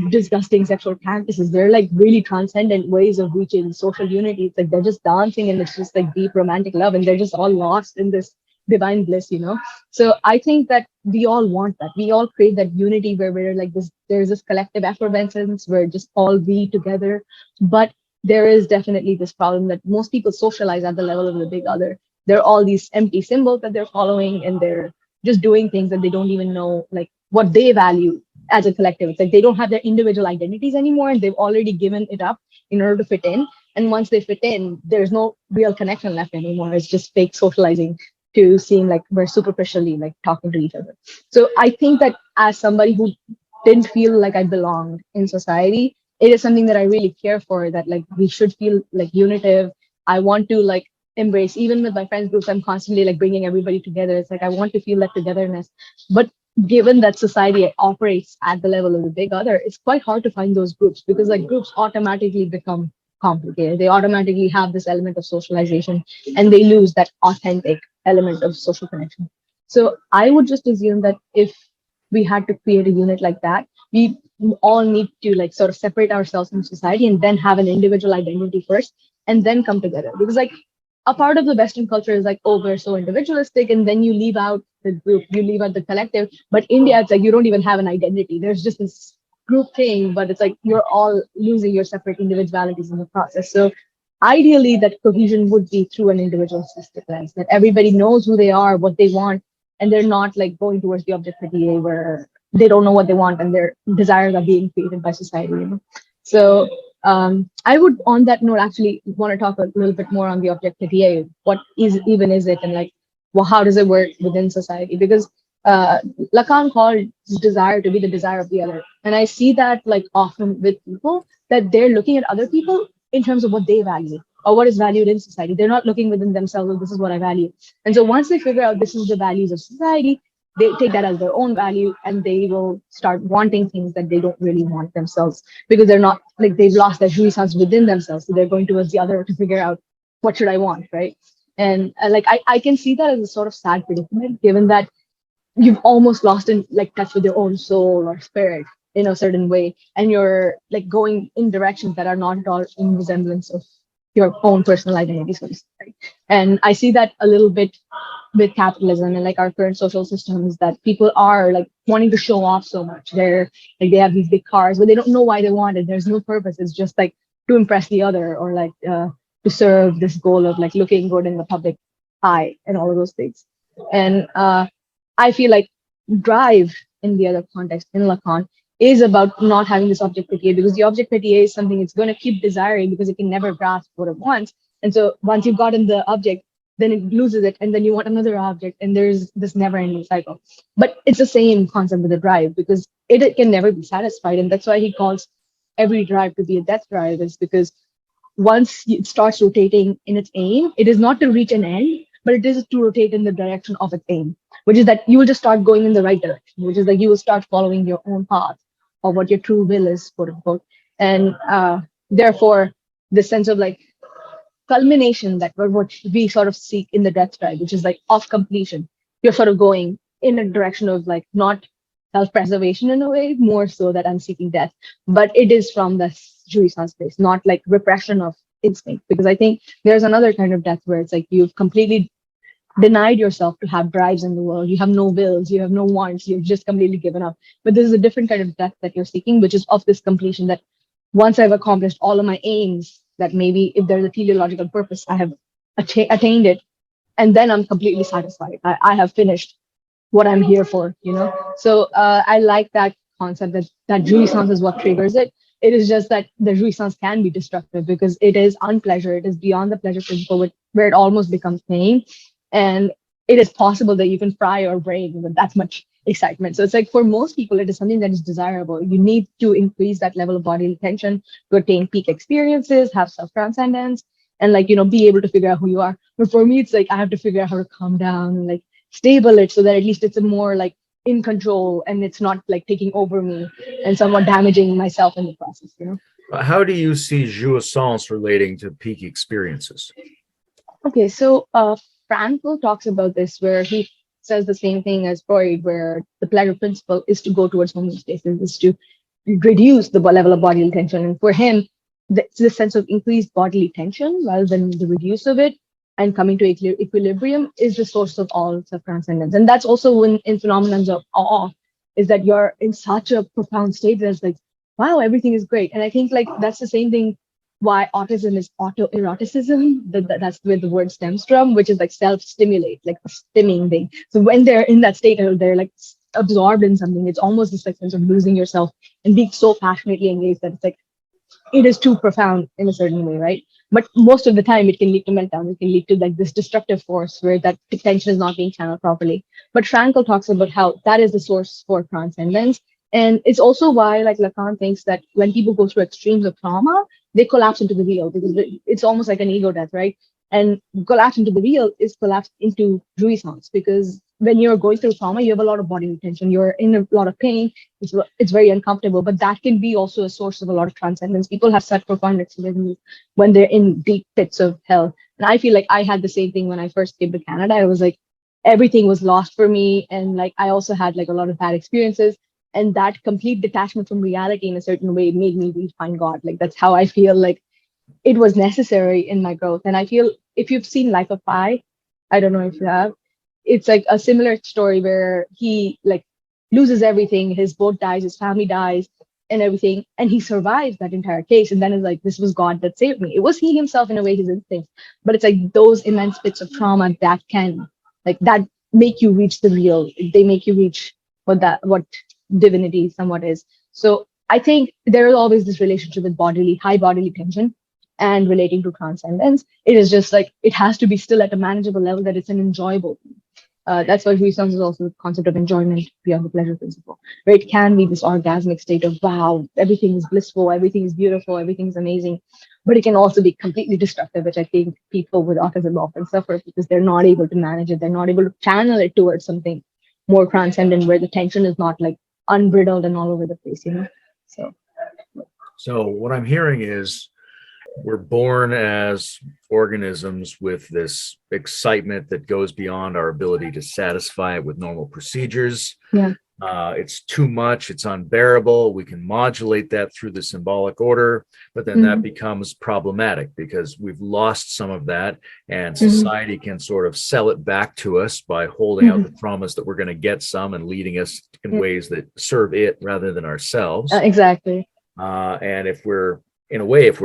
disgusting sexual practices. They're like really transcendent ways of reaching social unity. It's like they're just dancing and it's just like deep romantic love and they're just all lost in this divine bliss, you know? So I think that we all want that. We all crave that unity where we're like this, there's this collective effervescence, we're just all we together. But there is definitely this problem that most people socialize at the level of the big other. There are all these empty symbols that they're following and they're just doing things that they don't even know like what they value as a collective. It's like they don't have their individual identities anymore and they've already given it up in order to fit in. And once they fit in, there's no real connection left anymore. It's just fake socializing to seem like we're superficially like talking to each other. So I think that as somebody who didn't feel like I belonged in society, it is something that I really care for, that like we should feel like unitive. I want to like embrace, even with my friends groups, I'm constantly like bringing everybody together. It's like I want to feel that togetherness. But given that society operates at the level of the big other, it's quite hard to find those groups because like groups automatically become complicated. They automatically have this element of socialization and they lose that authentic element of social connection. So I would just assume that if we had to create a unit like that, we all need to like sort of separate ourselves from society and then have an individual identity first and then come together. Because like a part of the Western culture is like, oh, we're so individualistic, and then you leave out the group, you leave out the collective. But India, it's like you don't even have an identity. There's just this group thing, but it's like you're all losing your separate individualities in the process. So ideally, that cohesion would be through an individualistic lens, that everybody knows who they are, what they want, and they're not like going towards the object petit where they don't know what they want and their desires are being created by society, you know? So I would, on that note, actually want to talk a little bit more on the object petit. What is it, and like, well, how does it work within society? Because Lacan called desire to be the desire of the other, and I see that like often with people that they're looking at other people in terms of what they value or what is valued in society. They're not looking within themselves. Oh, this is what I value. And so once they figure out this is the values of society, they take that as their own value and they will start wanting things that they don't really want themselves because they're not like they've lost their jouissance within themselves. So they're going towards the other to figure out what should I want, right? And like I can see that as a sort of sad predicament, given that you've almost lost in like touch with your own soul or spirit in a certain way, and you're like going in directions that are not at all in resemblance of your own personal identity, so to speak, right? And I see that a little bit with capitalism and like our current social systems, that people are like wanting to show off so much. They're like they have these big cars, but they don't know why they want it. There's no purpose. It's just like to impress the other or like to serve this goal of like looking good in the public eye and all of those things. And I feel like drive in the other context in Lacan is about not having this object petit, because the object petit is something it's going to keep desiring because it can never grasp what it wants. And so once you've gotten the object, then it loses it, and then you want another object, and there's this never-ending cycle. But it's the same concept with the drive, because it can never be satisfied, and that's why he calls every drive to be a death drive, is because once it starts rotating in its aim, it is not to reach an end, but it is to rotate in the direction of its aim, which is that you will just start going in the right direction, which is like you will start following your own path of what your true will is, quote unquote. And therefore, the sense of like culmination that what we sort of seek in the death drive, which is like of completion. You're sort of going in a direction of like not self-preservation in a way, more so that I'm seeking death, but it is from the jouissance space, not like repression of instinct. Because I think there's another kind of death where it's like you've completely denied yourself to have drives in the world. You have no wills, you have no wants, you've just completely given up. But this is a different kind of death that you're seeking, which is of this completion that once I've accomplished all of my aims, that maybe if there's a teleological purpose, I have attained it, and then I'm completely satisfied. I have finished what I'm here for, you know? So I like that concept that jouissance is what triggers it. It is just that the jouissance can be destructive because it is unpleasure. It is beyond the pleasure principle, where it almost becomes pain. And it is possible that you can fry your brain with that much excitement. So it's like for most people, it is something that is desirable. You need to increase that level of bodily tension to attain peak experiences, have self-transcendence, and like, you know, be able to figure out who you are. But for me, it's like I have to figure out how to calm down and like stable it so that at least it's a more like in control and it's not like taking over me and somewhat damaging myself in the process, you know? How do you see jouissance relating to peak experiences? Okay, so Frankl talks about this where he says the same thing as Freud, where the pleasure principle is to go towards homeostasis, is to reduce the level of bodily tension. And for him, the sense of increased bodily tension rather than the reduce of it and coming to equilibrium is the source of all self-transcendence. And that's also when in phenomena of awe, is that you're in such a profound state that's like, wow, everything is great. And I think like that's the same thing why autism is autoeroticism. That's where the word stems from, which is like self-stimulate, like a stimming thing. So when they're in that state or they're like absorbed in something, it's almost this like sense of losing yourself and being so passionately engaged that it's like, it is too profound in a certain way, right? But most of the time it can lead to meltdown. It can lead to like this destructive force where that attention is not being channeled properly. But Frankl talks about how that is the source for transcendence. And it's also why like Lacan thinks that when people go through extremes of trauma, they collapse into the real because it's almost like an ego death, right? And collapse into the real is collapse into jouissance, because when you're going through trauma, you have a lot of body tension, you're in a lot of pain, it's very uncomfortable, but that can be also a source of a lot of transcendence. People have such profound experiences when they're in deep pits of hell. And I feel like I had the same thing when I first came to Canada. I was like, everything was lost for me. And like, I also had like a lot of bad experiences. And that complete detachment from reality in a certain way made me refine God. Like, that's how I feel like it was necessary in my growth. And I feel if you've seen Life of Pi, I don't know if you have, it's like a similar story where he like loses everything. His boat dies, his family dies and everything. And he survives that entire case. And then it's like, this was God that saved me. It was he himself in a way, his instincts. But it's like those immense bits of trauma that can like that make you reach the real. They make you reach what divinity somewhat is. So I think there is always this relationship with high bodily tension and relating to transcendence. It is just like, it has to be still at a manageable level, that it's an enjoyable thing. That's why jouissance is also the concept of enjoyment beyond the pleasure principle, where it can be this orgasmic state of, wow, everything is blissful, everything is beautiful, everything is amazing. But it can also be completely destructive, which I think people with autism often suffer because they're not able to manage it. They're not able to channel it towards something more transcendent, where the tension is not like unbridled and all over the place, you know? So what I'm hearing is we're born as organisms with this excitement that goes beyond our ability to satisfy it with normal procedures. Yeah. It's too much, it's unbearable. We can modulate that through the symbolic order, but then that becomes problematic because we've lost some of that, and society can sort of sell it back to us by holding out the promise that we're going to get some and leading us in ways that serve it rather than ourselves. Exactly. And if we're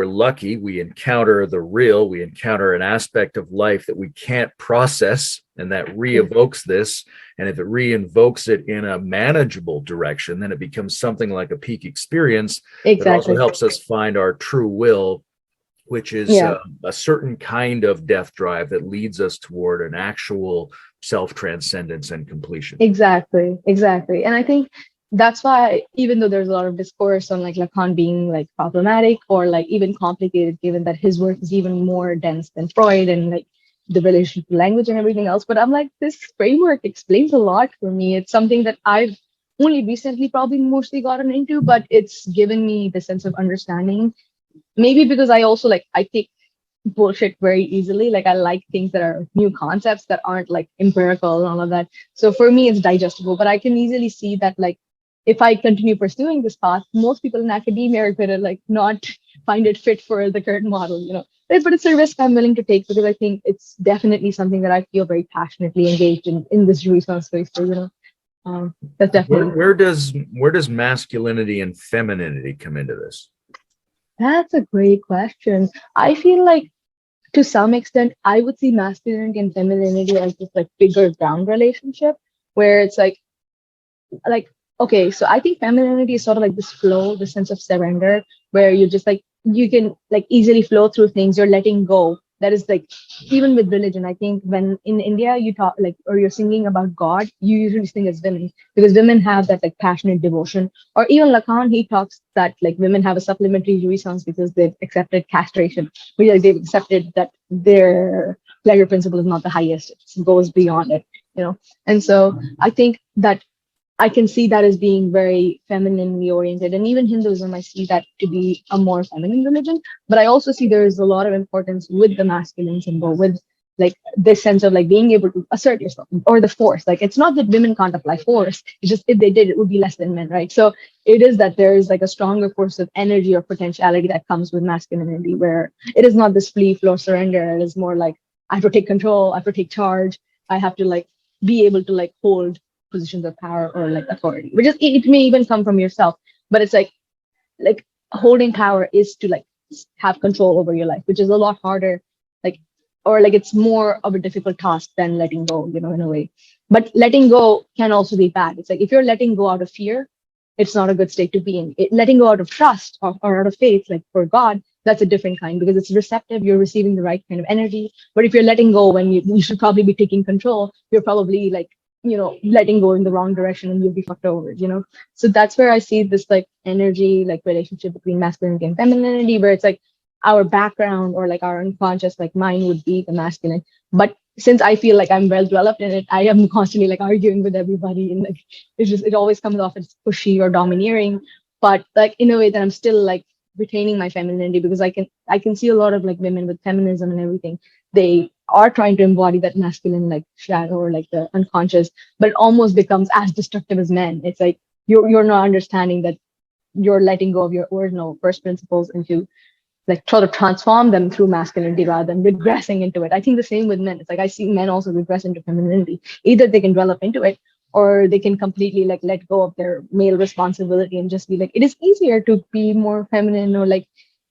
lucky, we encounter the real, we encounter an aspect of life that we can't process, and that re-evokes this. And if it re-invokes it in a manageable direction, then it becomes something like a peak experience. Exactly. That also helps us find our true will, which is a certain kind of death drive that leads us toward an actual self-transcendence and completion. Exactly. And I think that's why, even though there's a lot of discourse on like Lacan being like problematic or like even complicated, given that his work is even more dense than Freud and like the relationship to language and everything else. But I'm like, this framework explains a lot for me. It's something that I've only recently probably mostly gotten into, but it's given me the sense of understanding. Maybe because I also like, I take bullshit very easily. Like I like things that are new concepts that aren't like empirical and all of that. So for me, it's digestible, but I can easily see that like if I continue pursuing this path, most people in academia are going to like not find it fit for the current model, you know. But it's a risk I'm willing to take because I think it's definitely something that I feel very passionately engaged in this jouissance space. So, you know, that's definitely. Where does masculinity and femininity come into this? That's a great question. I feel like to some extent, I would see masculinity and femininity as this like bigger ground relationship where it's like okay, so I think femininity is sort of like this flow, the sense of surrender, where you just like you can like easily flow through things, you're letting go. That is like even with religion, I think when in India you talk like or you're singing about God, you usually sing as women because women have that like passionate devotion. Or even Lacan, he talks that like women have a supplementary jouissance because they've accepted castration, which like they've accepted that their pleasure principle is not the highest, it goes beyond it, you know. And so I think that I can see that as being very femininely oriented. And even Hinduism, I see that to be a more feminine religion. But I also see there is a lot of importance with the masculine symbol, with like this sense of like being able to assert yourself or the force. Like it's not that women can't apply force. It's just if they did, it would be less than men, right? So it is that there is like a stronger force of energy or potentiality that comes with masculinity, where it is not this flee, flow, surrender. It is more like I have to take control, I have to take charge, I have to like be able to like hold positions of power or like authority, which is it may even come from yourself, but it's like holding power is to like have control over your life, which is a lot harder, like or like it's more of a difficult task than letting go, you know, in a way. But letting go can also be bad. It's like if you're letting go out of fear, it's not a good state to be in. Letting go out of trust or out of faith, like for God, that's a different kind because it's receptive. You're receiving the right kind of energy. But if you're letting go when you should probably be taking control, you're probably like you know letting go in the wrong direction and you'll be fucked over, you know. So that's where I see this like energy like relationship between masculinity and femininity, where it's like our background or like our unconscious like mind would be the masculine, but since I feel like I'm well developed in it, I am constantly like arguing with everybody and like it always comes off as pushy or domineering, but like in a way that I'm still like retaining my femininity because I can see a lot of like women with feminism and everything. They are trying to embody that masculine like shadow or like the unconscious, but it almost becomes as destructive as men. It's like you're not understanding that you're letting go of your original first principles into like try to transform them through masculinity rather than regressing into it. I think the same with men. It's like I see men also regress into femininity. Either they can develop into it or they can completely like let go of their male responsibility and just be like, it is easier to be more feminine or like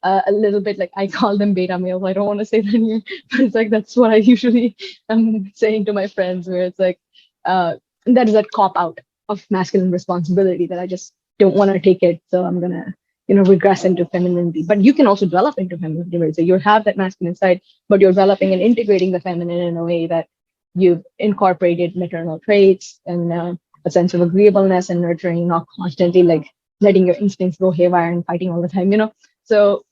a little bit like I call them beta males. I don't want to say that here, but it's like that's what I usually am saying to my friends, where it's like that is that cop out of masculine responsibility that I just don't want to take it. So I'm gonna regress into femininity. But you can also develop into femininity, where you have that masculine side, but you're developing and integrating the feminine in a way that you've incorporated maternal traits and a sense of agreeableness and nurturing, not constantly like letting your instincts go haywire and fighting all the time. So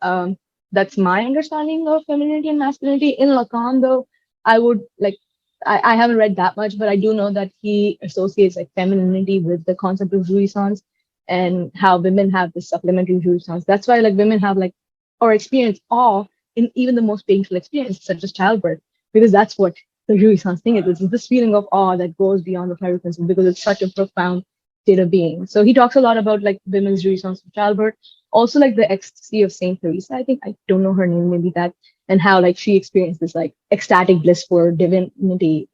that's my understanding of femininity and masculinity. In Lacan, though, I would like I haven't read that much, but I do know that he associates like femininity with the concept of jouissance and how women have this supplementary jouissance. That's why like women have like or experience awe in even the most painful experience, such as childbirth, because that's what the jouissance thing is. It's this feeling of awe that goes beyond the pleasure principle because it's such a profound state of being. So he talks a lot about like women's jouissance of childbirth, also like the ecstasy of Saint Teresa. I think I don't know her name, maybe that, and how like she experienced this like ecstatic bliss for divinity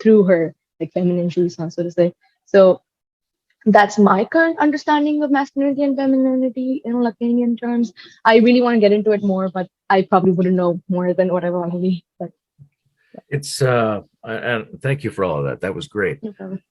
through her like feminine jouissance, so to say. So that's my current understanding of masculinity and femininity in Lacanian terms. I really want to get into it more, but I probably wouldn't know more than what I want to be. But it's and thank you for all of that. That was great. no problem.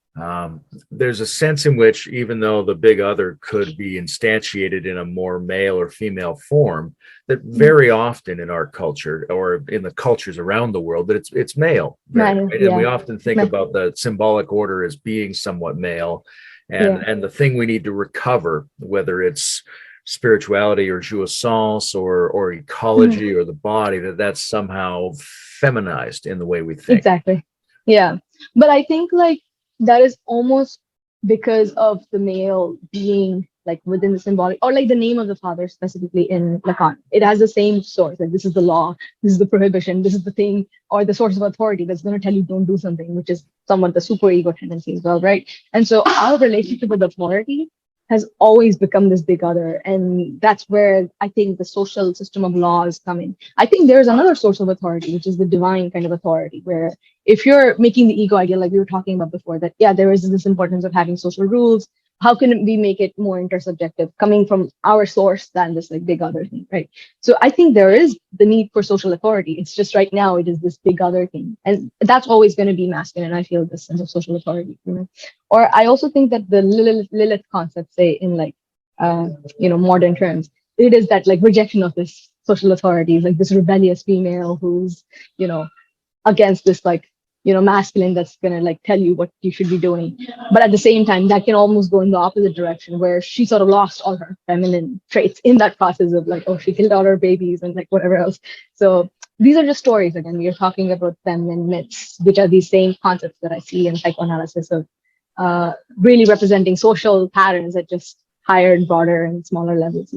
There's a sense in which even though the big other could be instantiated in a more male or female form, that very often in our culture or in the cultures around the world that it's male, right? Male, And yeah. we often think Ma- about the symbolic order as being somewhat male, and the thing we need to recover, whether it's spirituality or jouissance or ecology or the body, that's somehow feminized in the way we think. Exactly. Yeah. But I think like that is almost because of the male being like within the symbolic, or like the name of the father specifically in Lacan. It has the same source. Like this is the law, this is the prohibition, this is the thing, or the source of authority that's going to tell you don't do something, which is somewhat the super ego tendency as well, right? And so our relationship with authority has always become this big other. And that's where I think the social system of laws come in. I think there's another source of authority, which is the divine kind of authority, where if you're making the ego ideal, like we were talking about before, that yeah, there is this importance of having social rules. How can we make it more intersubjective coming from our source than this like big other thing, right? So I think there is the need for social authority. It's just right now it is this big other thing. And that's always going to be masculine. I feel this sense of social authority, you know. Or I also think that the Lilith concept, say in like modern terms, it is that like rejection of this social authority, like this rebellious female who's, you know, against this like masculine that's gonna like tell you what you should be doing. But at the same time, that can almost go in the opposite direction where she sort of lost all her feminine traits in that process of like, oh, she killed all her babies and like whatever else. So these are just stories. Again, we are talking about feminine myths, which are these same concepts that I see in psychoanalysis of really representing social patterns at just higher and broader and smaller levels.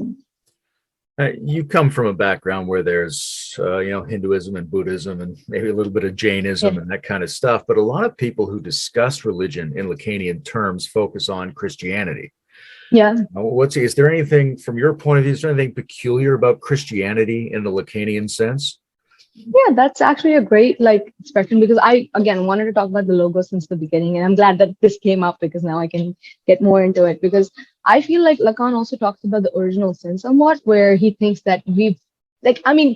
You come from a background where there's, Hinduism and Buddhism and maybe a little bit of Jainism and that kind of stuff. But a lot of people who discuss religion in Lacanian terms focus on Christianity. Yeah. Is there anything from your point of view, is there anything peculiar about Christianity in the Lacanian sense? Yeah, that's actually a great like expression, because I again wanted to talk about the logo since the beginning, and I'm glad that this came up because now I can get more into it, because I feel like Lacan also talks about the original sin somewhat, where he thinks that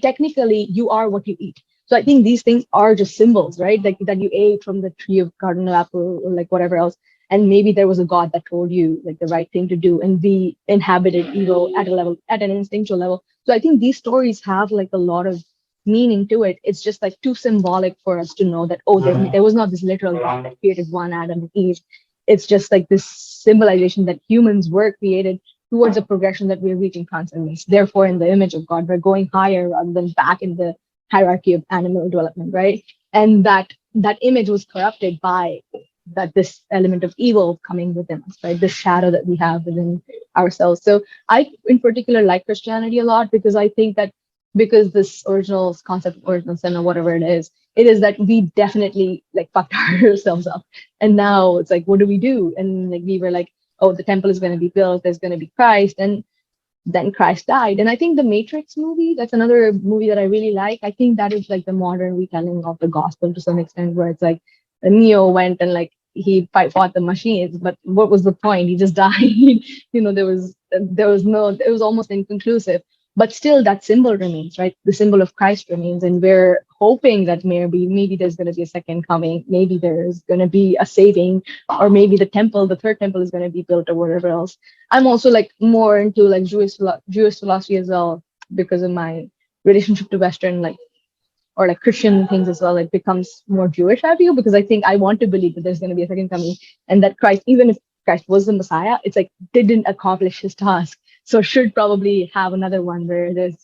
technically you are what you eat. So I think these things are just symbols, right? Like that you ate from the tree of garden of apple or like whatever else. And maybe there was a God that told you like the right thing to do, and we inhabited ego at a level, at an instinctual level. So I think these stories have like a lot of meaning to it. It's just like too symbolic for us to know that, oh, there was not this literal God that created one Adam and Eve. It's just like this symbolization that humans were created towards a progression that we're reaching transcendence. Therefore, in the image of God, we're going higher rather than back in the hierarchy of animal development, right? And that image was corrupted by this element of evil coming within us, right? This shadow that we have within ourselves. So I, in particular, like Christianity a lot, because I think that because this original concept of original sin or whatever it is that we definitely like fucked ourselves up. And now it's like, what do we do? And like we were like, oh, the temple is going to be built, there's going to be Christ, and then Christ died. And I think the Matrix movie, that's another movie that I really like. I think that is like the modern retelling of the gospel to some extent, where it's like Neo went and like he fought the machines, but what was the point? He just died. It was almost inconclusive. But still, that symbol remains, right? The symbol of Christ remains, and we're hoping that maybe there's going to be a second coming, maybe there's going to be a saving, or maybe the third temple is going to be built, or whatever else. I'm also like more into like Jewish philosophy as well, because of my relationship to Western or Christian things as well. It becomes more Jewish, I feel, because I think I want to believe that there's going to be a second coming, and that Christ, even if Christ was the Messiah, it's like didn't accomplish his task. So should probably have another one where there's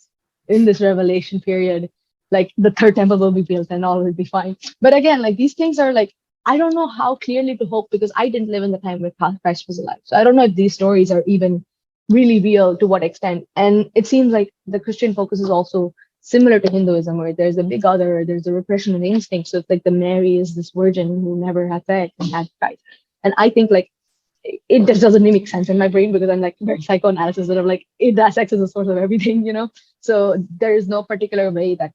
in this revelation period, like the third temple will be built and all will be fine. But again, like these things are like, I don't know how clearly to hope, because I didn't live in the time where Christ was alive. So I don't know if these stories are even really real, to what extent. And it seems like the Christian focus is also similar to Hinduism, where there's a big other, there's a repression of instinct. So it's like the Mary is this virgin who never had sex and had Christ. And I think like it just doesn't make sense in my brain, because I'm like very psychoanalysis, and I'm like, that sex is the source of everything, So there is no particular way that,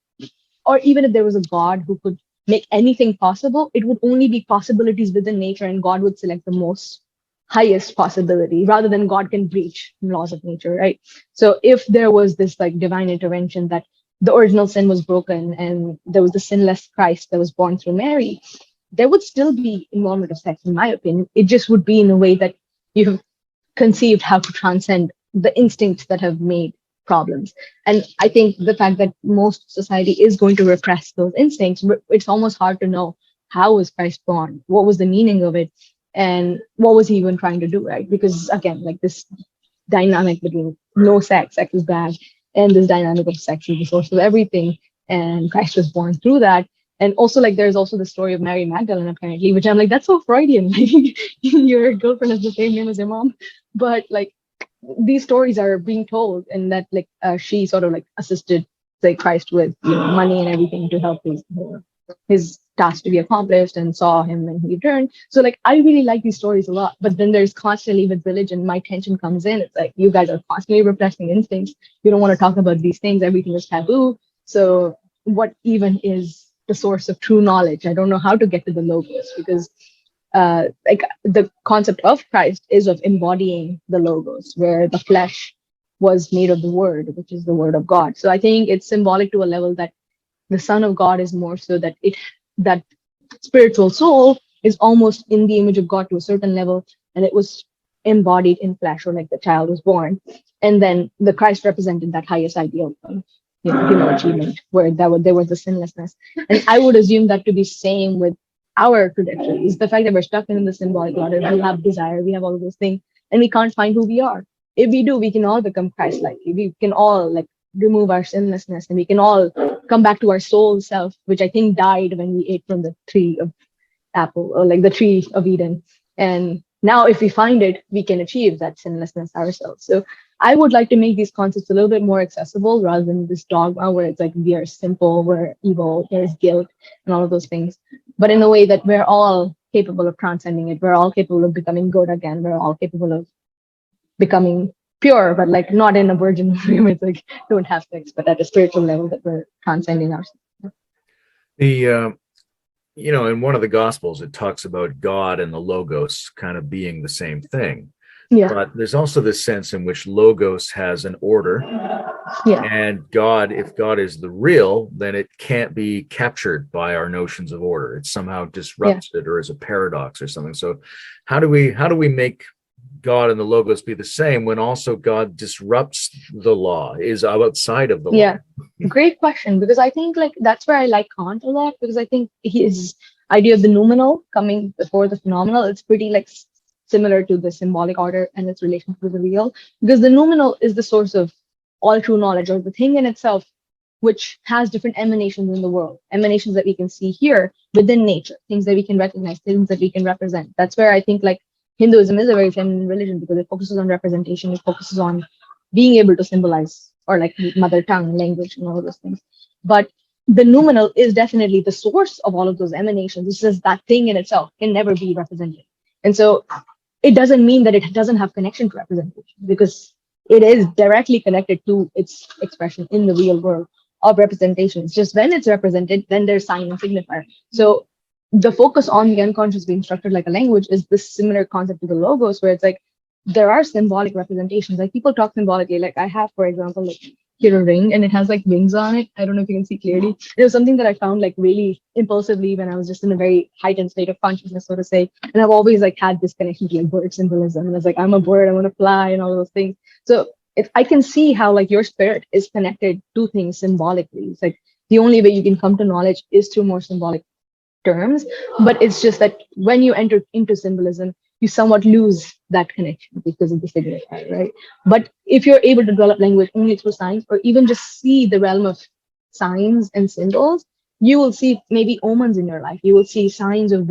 or even if there was a God who could make anything possible, it would only be possibilities within nature, and God would select the most highest possibility rather than God can breach laws of nature, right? So if there was this like divine intervention, that the original sin was broken and there was the sinless Christ that was born through Mary, there would still be involvement of sex, in my opinion. It just would be in a way that you have conceived how to transcend the instincts that have made problems. And I think the fact that most society is going to repress those instincts, it's almost hard to know, how was Christ born? What was the meaning of it? And what was he even trying to do, right? Because again, like this dynamic between no sex, sex is bad, and this dynamic of sex is the source of everything. And Christ was born through that. And also, like, there's also the story of Mary Magdalene, apparently, which I'm like, that's so Freudian. Like, your girlfriend has the same name as your mom. But like, these stories are being told, and that like she sort of like assisted, say, Christ with money and everything to help his task to be accomplished, and saw him when he returned. So like, I really like these stories a lot. But then there's constantly with religion, my tension comes in. It's like, you guys are constantly repressing instincts. You don't want to talk about these things. Everything is taboo. So what even is the source of true knowledge? I don't know how to get to the logos, because like the concept of Christ is of embodying the logos, where the flesh was made of the word, which is the word of God. So I think it's symbolic to a level that the Son of God is more so that spiritual soul is almost in the image of God to a certain level, and it was embodied in flesh, or like the child was born. And then the Christ represented that highest ideal of human achievement, where there was the sinlessness. And I would assume that to be same with our tradition, is the fact that we're stuck in the symbolic order. We have desire, we have all of those things, and we can't find who we are. If we do, we can all become Christ-like. We can all like remove our sinlessness, and we can all come back to our soul self, which I think died when we ate from the tree of apple, or like the tree of Eden. And now if we find it, we can achieve that sinlessness ourselves. So I would like to make these concepts a little bit more accessible, rather than this dogma where it's like, we are simple, we're evil, there's guilt, and all of those things. But in a way that we're all capable of transcending it. We're all capable of becoming good again. We're all capable of becoming pure, but like not in a virgin way where it's like, don't have sex, but at a spiritual level that we're transcending ourselves. The in one of the Gospels, it talks about God and the Logos kind of being the same thing. Yeah. But there's also this sense in which Logos has an order. Yeah. And God, if God is the real, then it can't be captured by our notions of order. It somehow disrupts it, or is a paradox or something. So how do we make God and the Logos be the same when also God disrupts the law, is outside of the law? Yeah, great question, because I think like that's where I like Kant a lot, because I think his idea of the noumenal coming before the phenomenal, it's pretty like similar to the symbolic order and its relation to the real, because the noumenal is the source of all true knowledge, or the thing in itself, which has different emanations in the world, emanations that we can see here within nature, things that we can recognize, things that we can represent. That's where I think like Hinduism is a very feminine religion, because it focuses on representation, it focuses on being able to symbolize, or like mother tongue, language, and all of those things. But the noumenal is definitely the source of all of those emanations. It's just that thing in itself can never be represented. And so it doesn't mean that it doesn't have connection to representation, because it is directly connected to its expression in the real world of representation. It's just when it's represented, then there's sign and signifier. So the focus on the unconscious being structured like a language is this similar concept to the logos, where it's like there are symbolic representations. Like people talk symbolically. Like I have, for example, like here a ring, and it has like wings on it. I don't know if you can see clearly. It was something that I found like really impulsively when I was just in a very heightened state of consciousness, so to say. And I've always like had this connection to like bird symbolism. And it's like, I'm a bird, I want to fly, and all those things. So if I can see how like your spirit is connected to things symbolically. It's like the only way you can come to knowledge is through more symbolic terms. But it's just that when you enter into symbolism, you somewhat lose that connection because of the signifier, right? But if you're able to develop language only through signs, or even just see the realm of signs and symbols, you will see maybe omens in your life. You will see signs of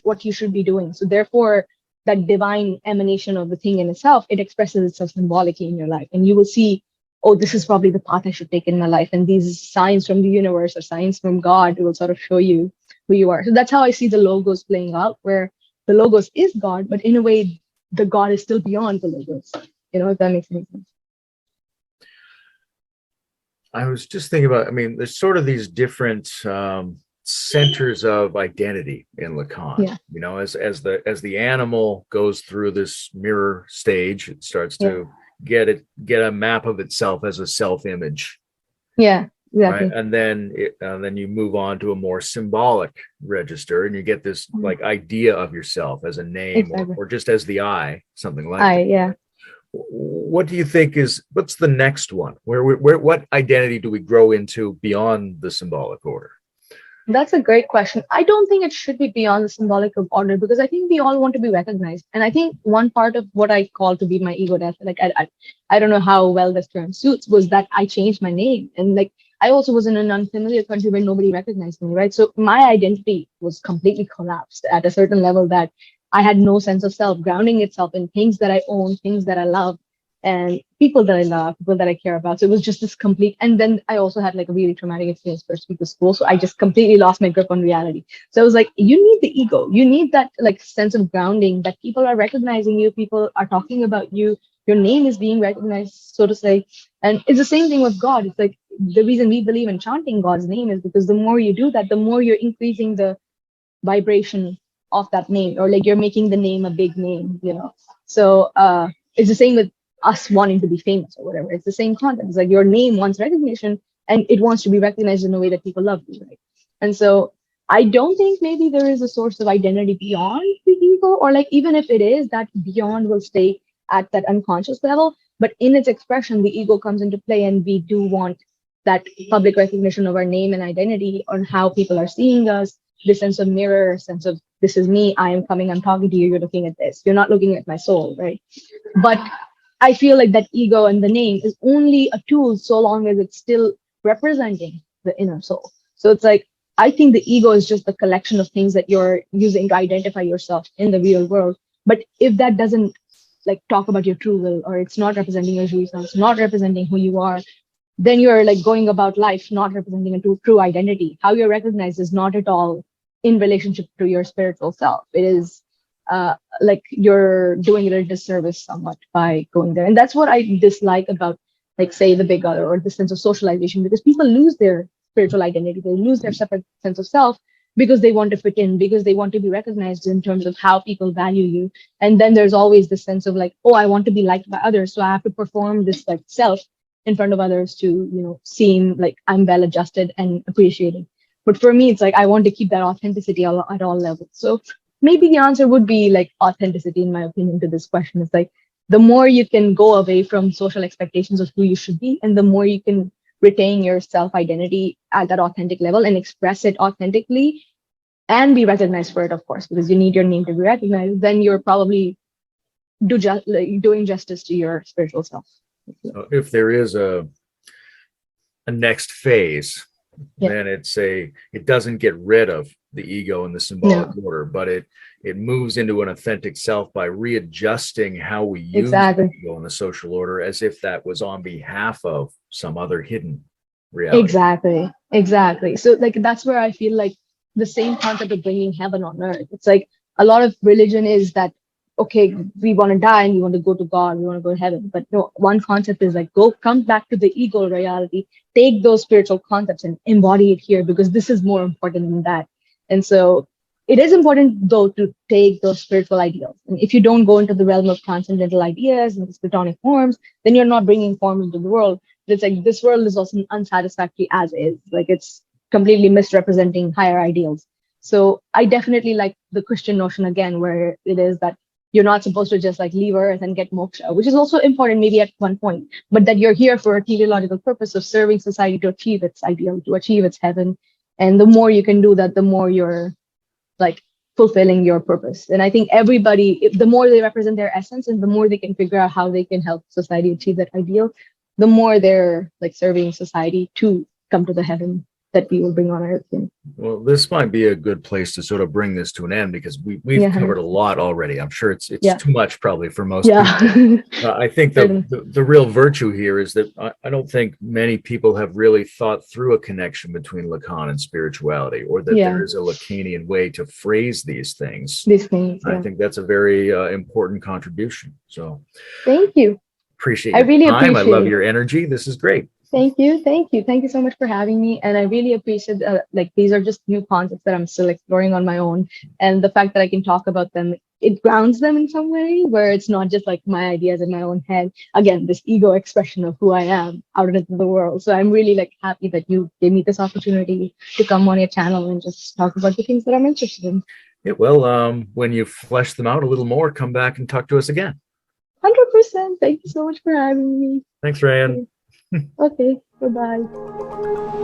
what you should be doing. So therefore, that divine emanation of the thing in itself, it expresses itself symbolically in your life. And you will see, oh, this is probably the path I should take in my life. And these signs from the universe or signs from God will sort of show you who you are. So that's how I see the logos playing out, where the logos is God, but in a way, the God is still beyond the logos. If that makes any sense. I was just thinking about, there's sort of these different centers of identity in Lacan. Yeah. As the animal goes through this mirror stage, it starts to get a map of itself as a self-image. Yeah, exactly. Right? And then you move on to a more symbolic register, and you get this like idea of yourself as a name, Exactly. or just as the I, something like that. Yeah. What do you think what's the next one? What identity do we grow into beyond the symbolic order? That's a great question. I don't think it should be beyond the symbolic of order because I think we all want to be recognized. And I think one part of what I call to be my ego death, like I don't know how well this term suits, was that I changed my name. And like I also was in an unfamiliar country where nobody recognized me, right? So my identity was completely collapsed at a certain level that I had no sense of self, grounding itself in things that I own, things that I love, and people that I love, people that I care about. So it was just this complete. And then I also had like a really traumatic experience first week of school. So I just completely lost my grip on reality. So I was like, you need the ego. You need that like sense of grounding that people are recognizing you, people are talking about you, your name is being recognized, so to say. And it's the same thing with God. It's like the reason we believe in chanting God's name is because the more you do that, the more you're increasing the vibration of that name, or like you're making the name a big name, you know. So it's the same with us wanting to be famous or whatever. It's the same concept. It's like your name wants recognition and it wants to be recognized in a way that people love you, right? And so I don't think maybe there is a source of identity beyond the ego, or like even if it is, that beyond will stay at that unconscious level. But in its expression, the ego comes into play, and we do want that public recognition of our name and identity on how people are seeing us, this sense of mirror, sense of this is me, I am coming, I'm talking to you, you're looking at this, you're not looking at my soul, right? But I feel like that ego and the name is only a tool so long as it's still representing the inner soul. So it's like, I think the ego is just the collection of things that you're using to identify yourself in the real world. But if that doesn't like talk about your true will, or it's not representing your jouissance, not representing who you are, then you're like going about life not representing a true identity. How you're recognized is not at all in relationship to your spiritual self. It is like you're doing it a disservice somewhat by going there. And that's what I dislike about, like, say, the big other or the sense of socialization, because people lose their spiritual identity, they lose their separate sense of self because they want to fit in, because they want to be recognized in terms of how people value you. And then there's always this sense of like, oh, I want to be liked by others, so I have to perform this like self in front of others to, you know, seem like I'm well adjusted and appreciated. But for me, it's like I want to keep that authenticity at all levels. So maybe the answer would be like authenticity, in my opinion, to this question. It's like the more you can go away from social expectations of who you should be, and the more you can retain your self identity at that authentic level and express it authentically and be recognized for it, of course, because you need your name to be recognized, then you're probably doing justice to your spiritual self. So if there is a next phase, Yeah. then it doesn't get rid of the ego and the symbolic order, but it moves into an authentic self by readjusting how we use Exactly. the ego and the social order, as if that was on behalf of some other hidden reality. Exactly. So like that's where I feel like the same concept of bringing heaven on earth. It's like a lot of religion is that, okay, we want to die and we want to go to God, we want to go to heaven. But no, one concept is like, come back to the ego reality, take those spiritual concepts and embody it here, because this is more important than that. And so it is important though to take those spiritual ideals. And if you don't go into the realm of transcendental ideas and Platonic forms, then you're not bringing forms into the world. But it's like this world is also unsatisfactory as is. Like it's completely misrepresenting higher ideals. So I definitely like the Christian notion again, where it is that you're not supposed to just like leave Earth and get moksha, which is also important maybe at one point, but that you're here for a teleological purpose of serving society to achieve its ideal, to achieve its heaven. And the more you can do that, the more you're like fulfilling your purpose. And I think everybody, the more they represent their essence and the more they can figure out how they can help society achieve that ideal, the more they're like serving society to come to the heaven that we will bring on earth. Well, this might be a good place to sort of bring this to an end, because we've covered a lot already. I'm sure it's too much probably for most people. I think the real virtue here is that I don't think many people have really thought through a connection between Lacan and spirituality, or that there is a Lacanian way to phrase these things. I think that's a very important contribution. So thank you. Appreciate your time. I love your energy. This is great. Thank you so much for having me, and I really appreciate like these are just new concepts that I'm still exploring on my own, and the fact that I can talk about them, it grounds them in some way where it's not just like my ideas in my own head, again, this ego expression of who I am out into the world. So I'm really like happy that you gave me this opportunity to come on your channel and just talk about the things that I'm interested in. Yeah, well, when you flesh them out a little more, come back and talk to us again. 100%. Thank you so much for having me. Thanks, Rayan. Okay, bye-bye.